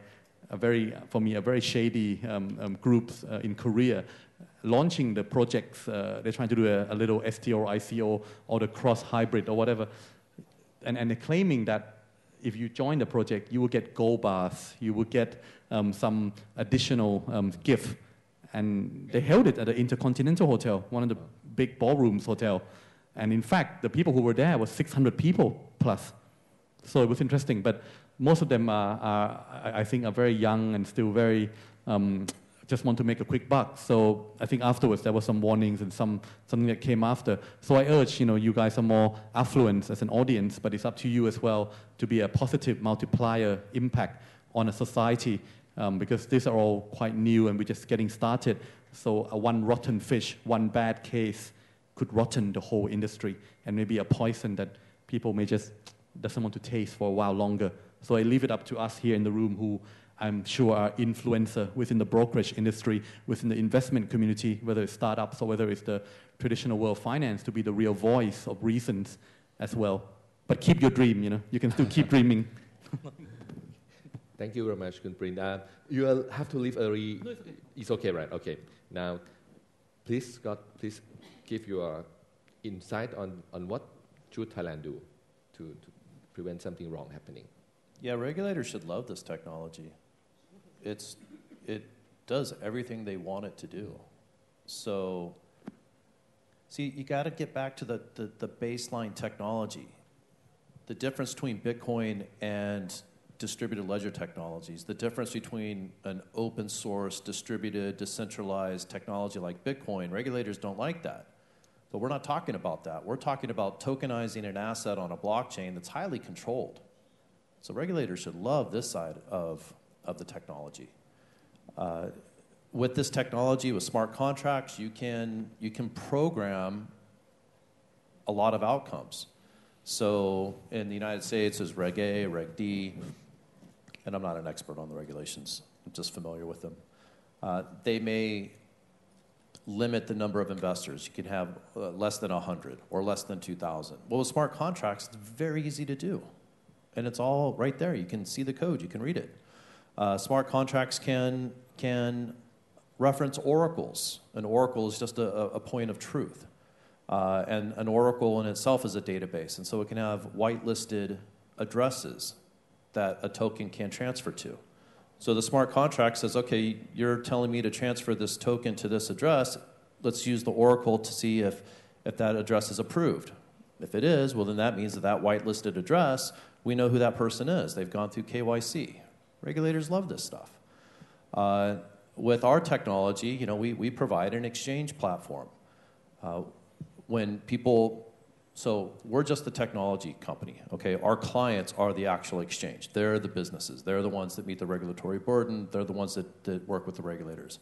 a very shady groups in Korea, launching the projects. They're trying to do a little STO or ICO or the cross hybrid or whatever. And they're claiming that if you join the project, you will get gold bars, you will get some additional gift. And they held it at the Intercontinental Hotel, one of the big ballrooms hotel. And in fact, the people who were there was 600 people plus. So it was interesting. But most of them I think, are very young and still very just want to make a quick buck. So I think afterwards there were some warnings and something that came after. So I urge, you guys are more affluent as an audience, but it's up to you as well to be a positive multiplier impact on a society, because these are all quite new and we're just getting started. So one rotten fish, one bad case could rotten the whole industry, and maybe a poison that people may just doesn't want to taste for a while longer. So I leave it up to us here in the room who I'm sure are influencer within the brokerage industry, within the investment community, whether it's startups or whether it's the traditional world of finance, to be the real voice of reasons as well. But keep your dream, you can still keep dreaming. Thank you very much, Khun Prin. You will have to leave early. No, it's okay. It's okay, right? Okay. Now, please, Scott, please give your insight on what should Thailand do to prevent something wrong happening. Yeah, regulators should love this technology. It does everything they want it to do. So, see, you got to get back to the baseline technology. The difference between Bitcoin and distributed ledger technologies, the difference between an open source, distributed, decentralized technology like Bitcoin, regulators don't like that. But we're not talking about that. We're talking about tokenizing an asset on a blockchain that's highly controlled. So regulators should love this side of the technology. With this technology, with smart contracts, you can program a lot of outcomes. So in the United States, there's Reg A, Reg D, and I'm not an expert on the regulations. I'm just familiar with them. They may limit the number of investors. You can have less than 100 or less than 2,000. Well, with smart contracts, it's very easy to do. And it's all right there. You can see the code. You can read it. Smart contracts can reference oracles. An oracle is just a point of truth. And an oracle in itself is a database. And so it can have whitelisted addresses that a token can transfer to. So the smart contract says, okay, you're telling me to transfer this token to this address. Let's use the oracle to see if if that address is approved. If it is, well, then that means that whitelisted address, we know who that person is. They've gone through KYC. Regulators love this stuff. With our technology, we provide an exchange platform. So we're just the technology company, okay? Our clients are the actual exchange. They're the businesses. They're the ones that meet the regulatory burden. They're the ones that work with the regulators.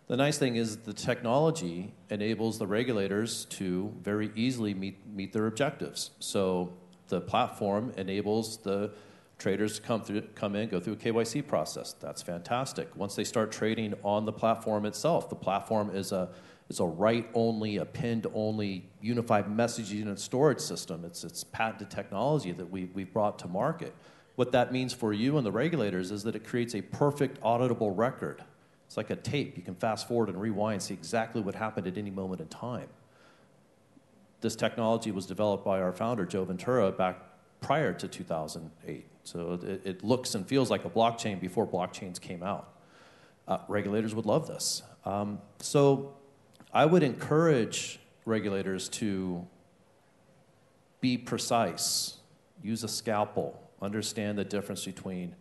The nice thing is the technology enables the regulators to very easily meet their objectives. So the platform enables the traders to come in, go through a KYC process. That's fantastic. Once they start trading on the platform itself, the platform is a write-only, a pinned-only, unified messaging and storage system. It's patented technology that we've brought to market. What that means for you and the regulators is that it creates a perfect auditable record. It's like a tape. You can fast forward and rewind, see exactly what happened at any moment in time. This technology was developed by our founder, Joe Ventura, back prior to 2008. So it looks and feels like a blockchain before blockchains came out. Regulators would love this. So I would encourage regulators to be precise, use a scalpel, understand the difference between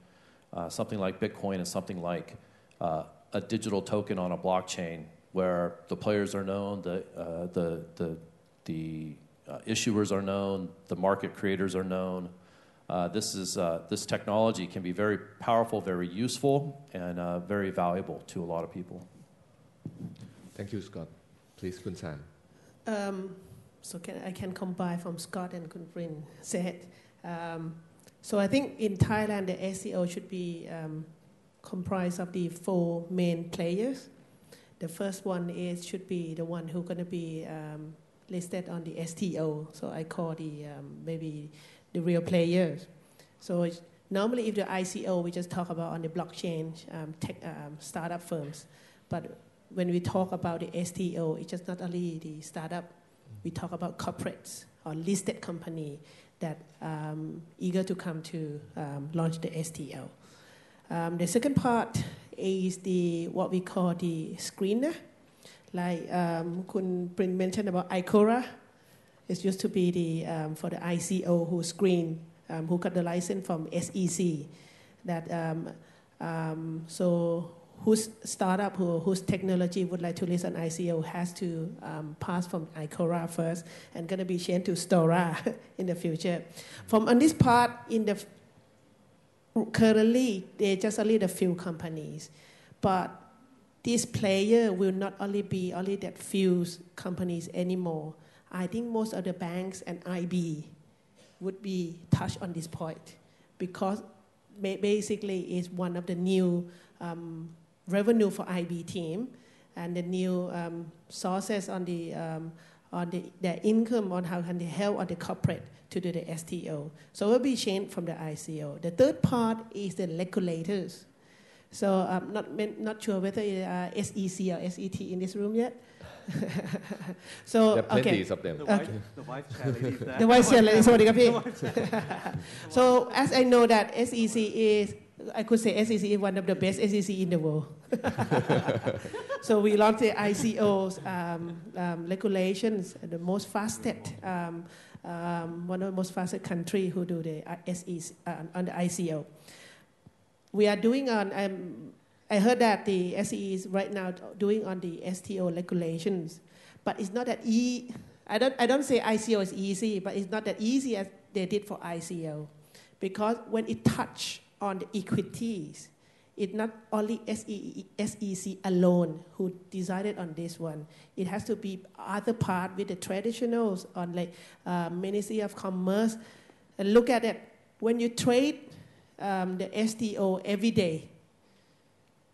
something like Bitcoin and something like a digital token on a blockchain, where the players are known, the issuers are known, the market creators are known. This technology can be very powerful, very useful, and very valuable to a lot of people. Thank you, Scott. Please, Kun San. So I can combine from Scott and Kun Prin said. So I think in Thailand, the STO should be comprised of the 4 main players. The first one should be the one who's going to be listed on the STO. So I call maybe the real players. So normally if the ICO, we just talk about on the blockchain tech startup firms. But when we talk about the STO, it's just not only the startup. We talk about corporates or listed company that eager to come to launch the STO. The second part is what we call the screener. Like Kun Prin mentioned about ICORA. It used to be for the ICO who screen, who got the license from SEC. So whose startup, whose technology would like to list on ICO has to pass from ICORA first and going to be changed to STORA in the future. On this part, currently, they're just only the few companies. But this player will not only be only that few companies anymore. I think most of the banks and IB would be touched on this point because basically it's one of the new revenue for IB team and the new sources on their income on how can they help on the corporate to do the STO. So it will be changed from the ICO. The third part is the regulators. So I'm not sure whether SEC or SET in this room yet. So there are plenty of them. The vice chair lady is there. The vice chair lady, sorry. So as I know that SEC is, I could say SEC is one of the best SEC in the world. So we launched the ICOs regulations, the most fastest, one of the most fastest country who do the SEC on the ICO. We are doing on, I heard that the SEC is right now doing on the STO regulations, but it's not that easy. I don't say ICO is easy, but it's not that easy as they did for ICO, because when it touch on the equities, it's not only SEC alone who decided on this one. It has to be other part with the traditionals on like Ministry of Commerce. And look at it. When you trade the STO every day,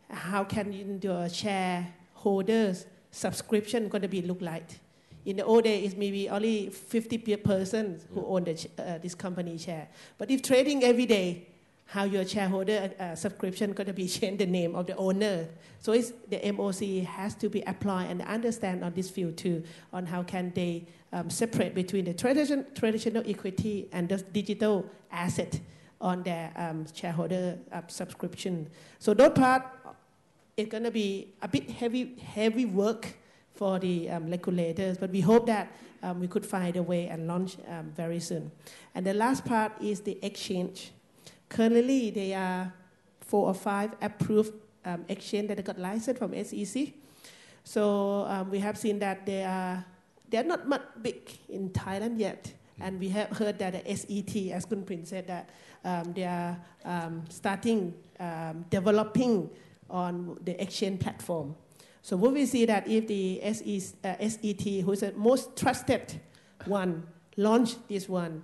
how can your shareholders subscription going to be look like? In the old days, it's maybe only 50 persons who own this company share. But if trading every day, how your shareholder subscription going to be change the name of the owner. So the MOC has to be applied and understand on this field too, on how can they separate between the traditional equity and the digital asset on their shareholder subscription. So that part is going to be a bit heavy work for the regulators. But we hope that we could find a way and launch very soon. And the last part is the exchange. Currently, there are 4 or 5 approved exchange that got licensed from SEC. So we have seen that they are not much big in Thailand yet. And we have heard that the SET, as Kun Prin said, that they are starting developing on the exchange platform. So what we see that if the SET, who is the most trusted one, launch this one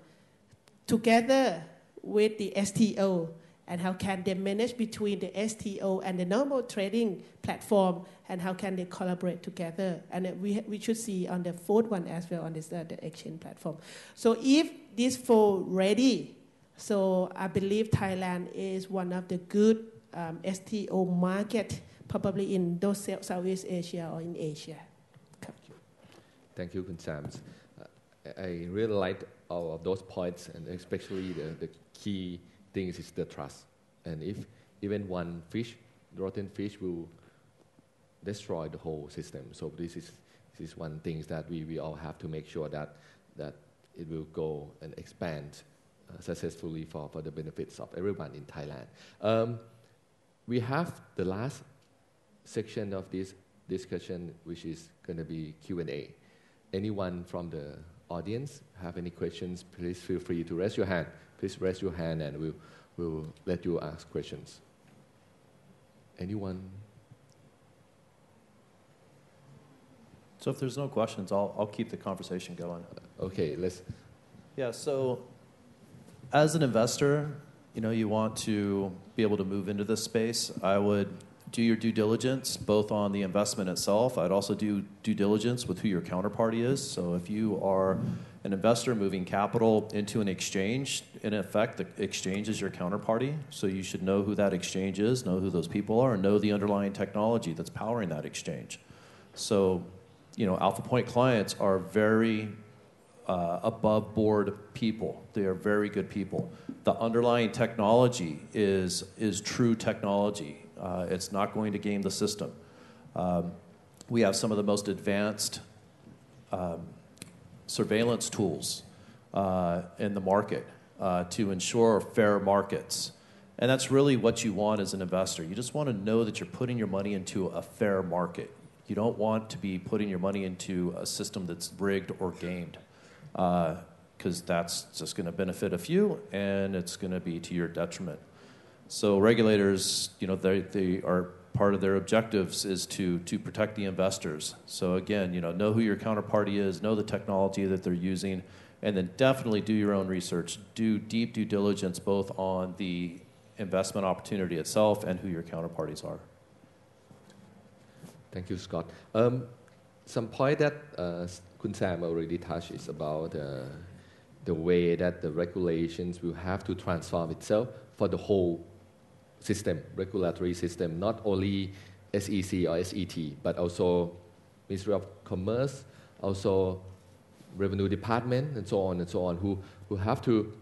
together with the STO, and how can they manage between the STO and the normal trading platform, and how can they collaborate together? And we should see on the fourth one as well on this the exchange platform. So if this 4 ready, so I believe Thailand is one of the good STO market, probably in those Southeast Asia or in Asia. Thank you, Kun Sams. I really like all of those points, and especially the key things is the trust. And if even one fish, rotten fish, will destroy the whole system. So this is one thing that we all have to make sure that it will go and expand successfully for the benefits of everyone in Thailand. We have the last section of this discussion, which is going to be Q&A. Anyone from the audience have any questions, please feel free to raise your hand. Please raise your hand and we'll let you ask questions. Anyone? So if there's no questions, I'll keep the conversation going. Okay, let's. Yeah, so as an investor, you want to be able to move into this space. I would do your due diligence, both on the investment itself. I'd also do due diligence with who your counterparty is. So if you are an investor moving capital into an exchange, in effect, the exchange is your counterparty. So you should know who that exchange is, know who those people are, and know the underlying technology that's powering that exchange. So, Alphapoint clients are very above board people. They are very good people. The underlying technology is true technology. It's not going to game the system. We have some of the most advanced surveillance tools in the market to ensure fair markets. And that's really what you want as an investor. You just want to know that you're putting your money into a fair market. You don't want to be putting your money into a system that's rigged or gamed, because that's just going to benefit a few, and it's going to be to your detriment. So regulators, they are part of their objectives is to protect the investors. So again, know who your counterparty is, know the technology that they're using, and then definitely do your own research. Do deep due diligence both on the investment opportunity itself and who your counterparties are. Thank you, Scott. Some point that Kun Sam already touched is about the way that the regulations will have to transform itself for the whole system, regulatory system, not only SEC or SET, but also Ministry of Commerce, also Revenue Department, and so on, who have to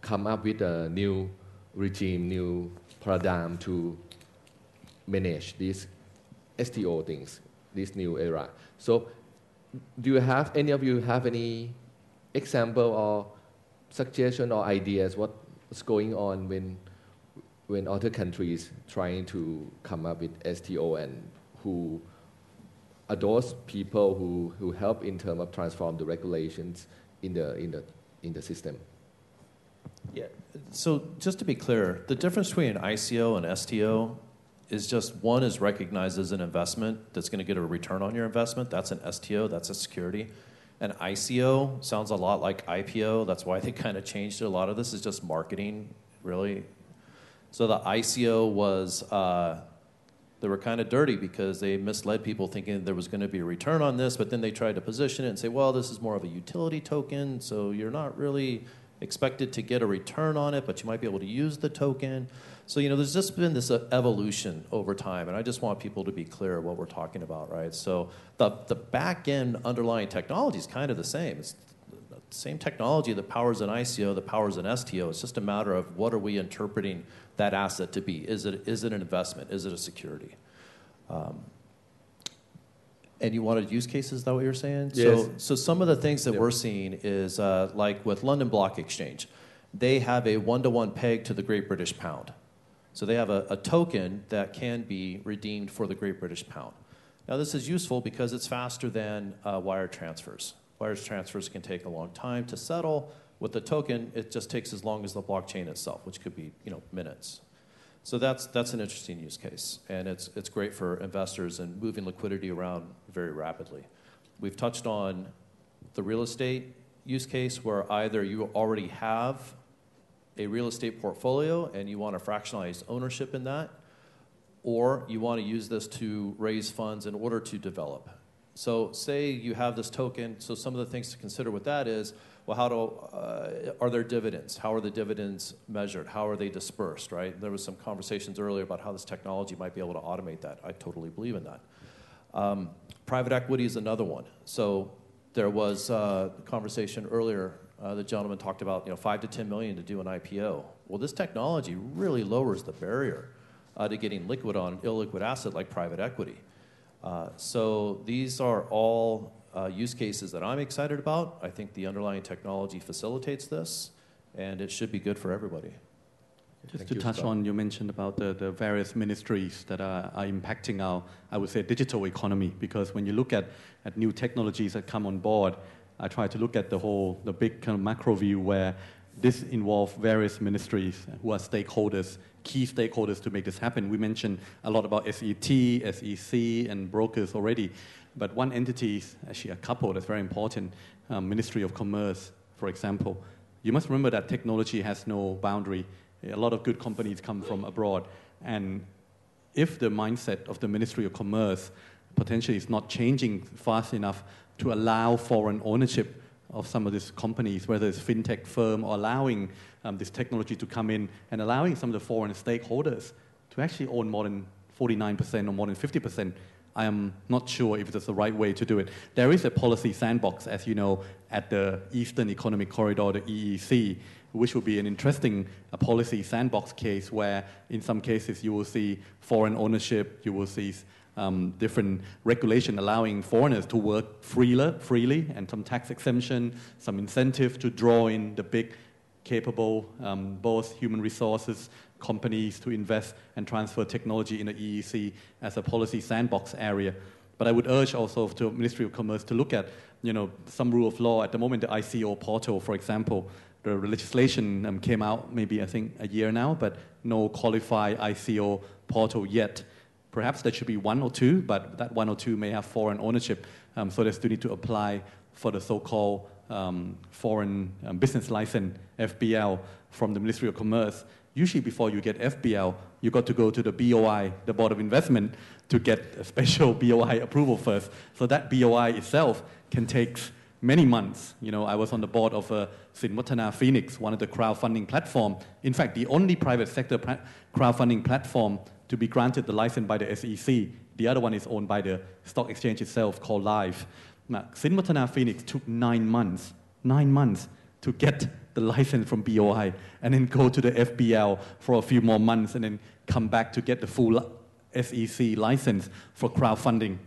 come up with a new regime, new paradigm to manage these STO things, this new era. So do any of you have any example or suggestion or ideas what's going on when other countries trying to come up with STO, and who are those people who help in terms of transform the regulations in the system? Yeah. So just to be clear, the difference between an ICO and STO is just one is recognized as an investment that's going to get a return on your investment. That's an STO. That's a security. An ICO sounds a lot like IPO. That's why they kind of changed it. A lot of this is just marketing, really. So the ICO was, they were kind of dirty because they misled people thinking there was going to be a return on this, but then they tried to position it and say, well, this is more of a utility token, so you're not really expected to get a return on it, but you might be able to use the token. So, there's just been this evolution over time, and I just want people to be clear what we're talking about, right? So the back-end underlying technology is kind of the same. It's the same technology that powers an ICO, that powers an STO. It's just a matter of what are we interpreting that asset to be. Is it an investment? Is it a security? And you wanted use cases, is that what you're saying? Yes. So some of the things that we're seeing is like with London Block Exchange, they have a one-to-one peg to the Great British Pound. So they have a token that can be redeemed for the Great British Pound. Now this is useful because it's faster than wire transfers. Wire transfers can take a long time to settle. With the token, it just takes as long as the blockchain itself, which could be minutes. So that's an interesting use case, and it's great for investors and moving liquidity around very rapidly. We've touched on the real estate use case where either you already have a real estate portfolio and you want to fractionalize ownership in that, or you want to use this to raise funds in order to develop. So say you have this token, so some of the things to consider with that is, well, are there dividends? How are the dividends measured? How are they dispersed, right? There was some conversations earlier about how this technology might be able to automate that. I totally believe in that. Private equity is another one. So there was a conversation earlier, the gentleman talked about 5 to 10 million to do an IPO. Well, this technology really lowers the barrier to getting liquid on an illiquid asset like private equity. So these are all use cases that I'm excited about. I think the underlying technology facilitates this, and it should be good for everybody. Just to touch on, you mentioned about the various ministries that are impacting our, I would say, digital economy, because when you look at new technologies that come on board, I try to look at the big kind of macro view where this involves various ministries who are stakeholders, key stakeholders to make this happen. We mentioned a lot about SET, SEC, and brokers already, but one entity is actually a couple that's very important, Ministry of Commerce, for example. You must remember that technology has no boundary. A lot of good companies come from abroad, and if the mindset of the Ministry of Commerce potentially is not changing fast enough to allow foreign ownership of some of these companies, whether it's fintech firm or allowing this technology to come in and allowing some of the foreign stakeholders to actually own more than 49% or more than 50%, I am not sure if that's the right way to do it. There is a policy sandbox, as you know, at the Eastern Economic Corridor, the EEC, which will be an interesting policy sandbox case where in some cases you will see foreign ownership, you will see different regulation allowing foreigners to work freely and some tax exemption, some incentive to draw in the big, capable, both human resources, companies to invest and transfer technology in the EEC as a policy sandbox area. But I would urge also to Ministry of Commerce to look at, some rule of law. At the moment, the ICO portal, for example, the legislation came out maybe, I think, a year now, but no qualified ICO portal yet. Perhaps there should be one or two, but that one or two may have foreign ownership, so they still need to apply for the so-called foreign business license, FBL, from the Ministry of Commerce. Usually before you get FBL, you got to go to the BOI, the Board of Investment, to get a special BOI approval first. So that BOI itself can take many months. I was on the board of Sinvatana Phoenix, one of the crowdfunding platform. In fact, the only private sector crowdfunding platform to be granted the license by the SEC. The other one is owned by the stock exchange itself called Live. Now, Sinvatana Phoenix took 9 months to get the license from BOI and then go to the FBL for a few more months and then come back to get the full SEC license for crowdfunding.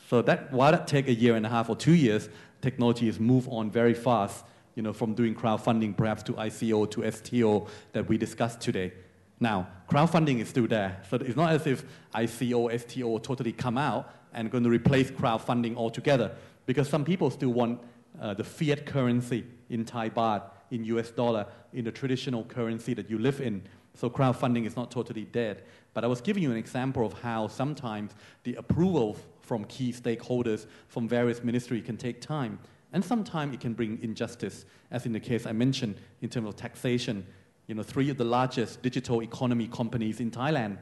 So while that take a year and a half or 2 years, technology has moved on very fast, from doing crowdfunding perhaps to ICO to STO that we discussed today. Now, crowdfunding is still there. So it's not as if ICO, STO totally come out and going to replace crowdfunding altogether, because some people still want the fiat currency in Thai baht, in US dollar, in the traditional currency that you live in. So crowdfunding is not totally dead. But I was giving you an example of how sometimes the approval from key stakeholders from various ministries can take time. And sometimes it can bring injustice, as in the case I mentioned in terms of taxation. 3 of the largest digital economy companies in Thailand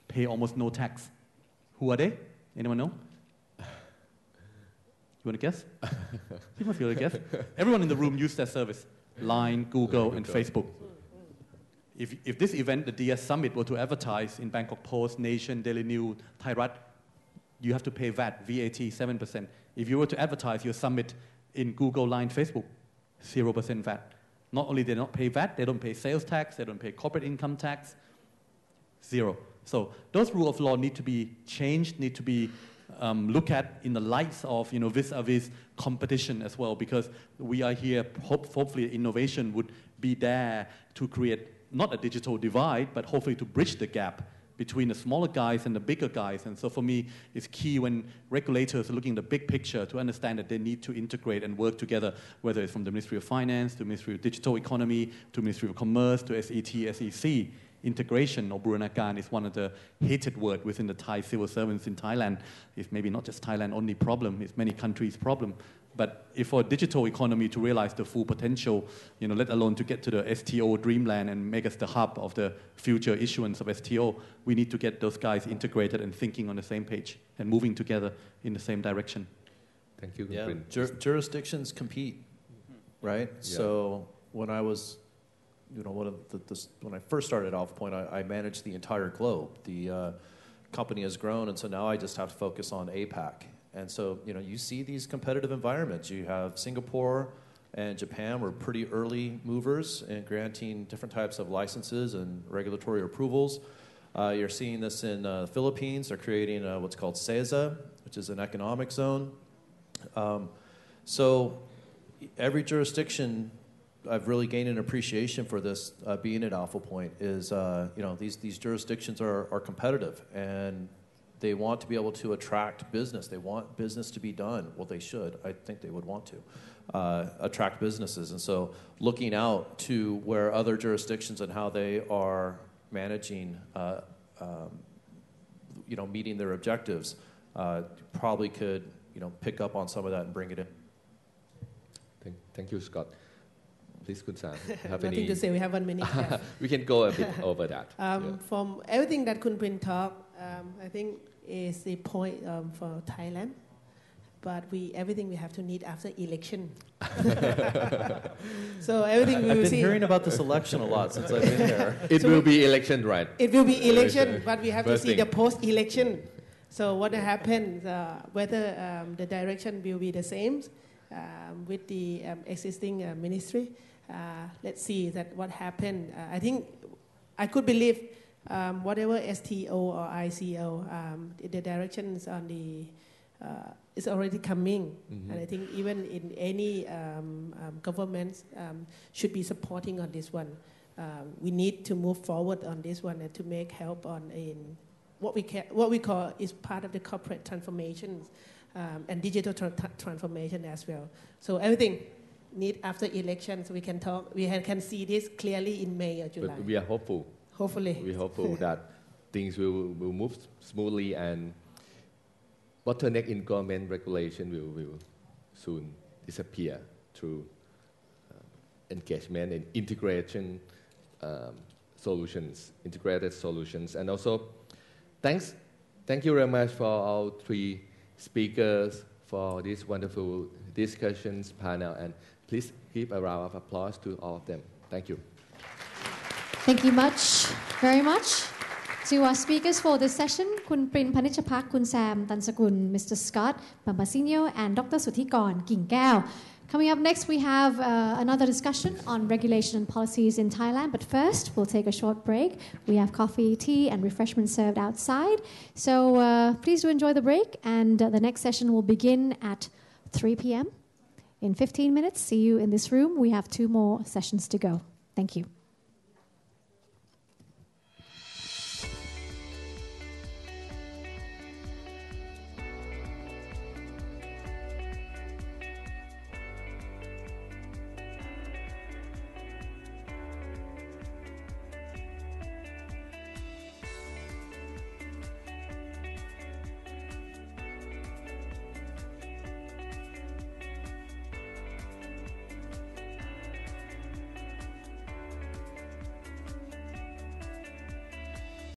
pay almost no tax. Who are they? Anyone know? You want to guess? You must be able to guess. Everyone in the room used that service. Line, Google, and Facebook. If this event, the DS Summit, were to advertise in Bangkok Post, Nation, Daily News, Thai Rat, you have to pay VAT 7%. If you were to advertise your summit in Google, Line, Facebook, 0% VAT. Not only do they not pay VAT, they don't pay sales tax, they don't pay corporate income tax, 0. So those rules of law need to be changed, need to be look at in the lights of vis-a-vis competition as well, because we are here, hopefully innovation would be there to create not a digital divide, but hopefully to bridge the gap between the smaller guys and the bigger guys. And so for me, it's key when regulators are looking at the big picture to understand that they need to integrate and work together, whether it's from the Ministry of Finance to Ministry of Digital Economy to Ministry of Commerce to SET, SEC. Integration or Buranakan is one of the hated words within the Thai civil servants in Thailand. It's maybe not just Thailand only problem, it's many countries' problem. But if for a digital economy to realize the full potential, let alone to get to the STO dreamland and make us the hub of the future issuance of STO, we need to get those guys integrated and thinking on the same page and moving together in the same direction. Thank you. Yeah. Jurisdictions compete, right? Yeah. So when I was, when I first started at Alphapoint, I managed the entire globe. The company has grown, and so now I just have to focus on APAC. And so, you see these competitive environments. You have Singapore and Japan were pretty early movers in granting different types of licenses and regulatory approvals. You're seeing this in the Philippines. They're creating what's called CESA, which is an economic zone. So every jurisdiction, I've really gained an appreciation for this being at Alphapoint, is these jurisdictions are competitive, and they want to be able to attract business. They want business to be done. Well, they should. I think they would want to attract businesses. And so looking out to where other jurisdictions and how they are managing, meeting their objectives, probably could, pick up on some of that and bring it in. Thank you, Scott. Please, Kun Sam, have nothing to say. We have 1 minute left. We can go a bit over that. From everything that Kun Prin talked, I think is the point for Thailand. But everything we have to need after election. So everything we will see. I've been hearing about this election a lot since I've been here. It will be election, right? It will be election, but we have to see the post-election. So what happens, whether the direction will be the same with the existing ministry. Let's see that what happened. I think I could believe whatever STO or ICO, the directions on the is already coming. Mm-hmm. And I think even in any governments should be supporting on this one. We need to move forward on this one and to make help on in what we call is part of the corporate transformations and digital transformation as well. So everything need after elections we can talk. We can see this clearly in May or July. But we are hopeful. Hopefully. We're hopeful that things will move smoothly and bottleneck in government regulation will soon disappear through engagement and integration solutions, integrated solutions. And also, thank you very much for all three speakers for these wonderful discussions, panel, and please give a round of applause to all of them. Thank you. Thank you very much to our speakers for this session, Kun Prin Panichapak, Kun Sam Tansakun, Mr. Scott Bambasino, and Dr. Suthikon Kingkao. Coming up next, we have another discussion on regulation and policies in Thailand. But first, we'll take a short break. We have coffee, tea, and refreshments served outside. So please do enjoy the break. And the next session will begin at 3 p.m. in 15 minutes. See you in this room. We have 2 more sessions to go. Thank you.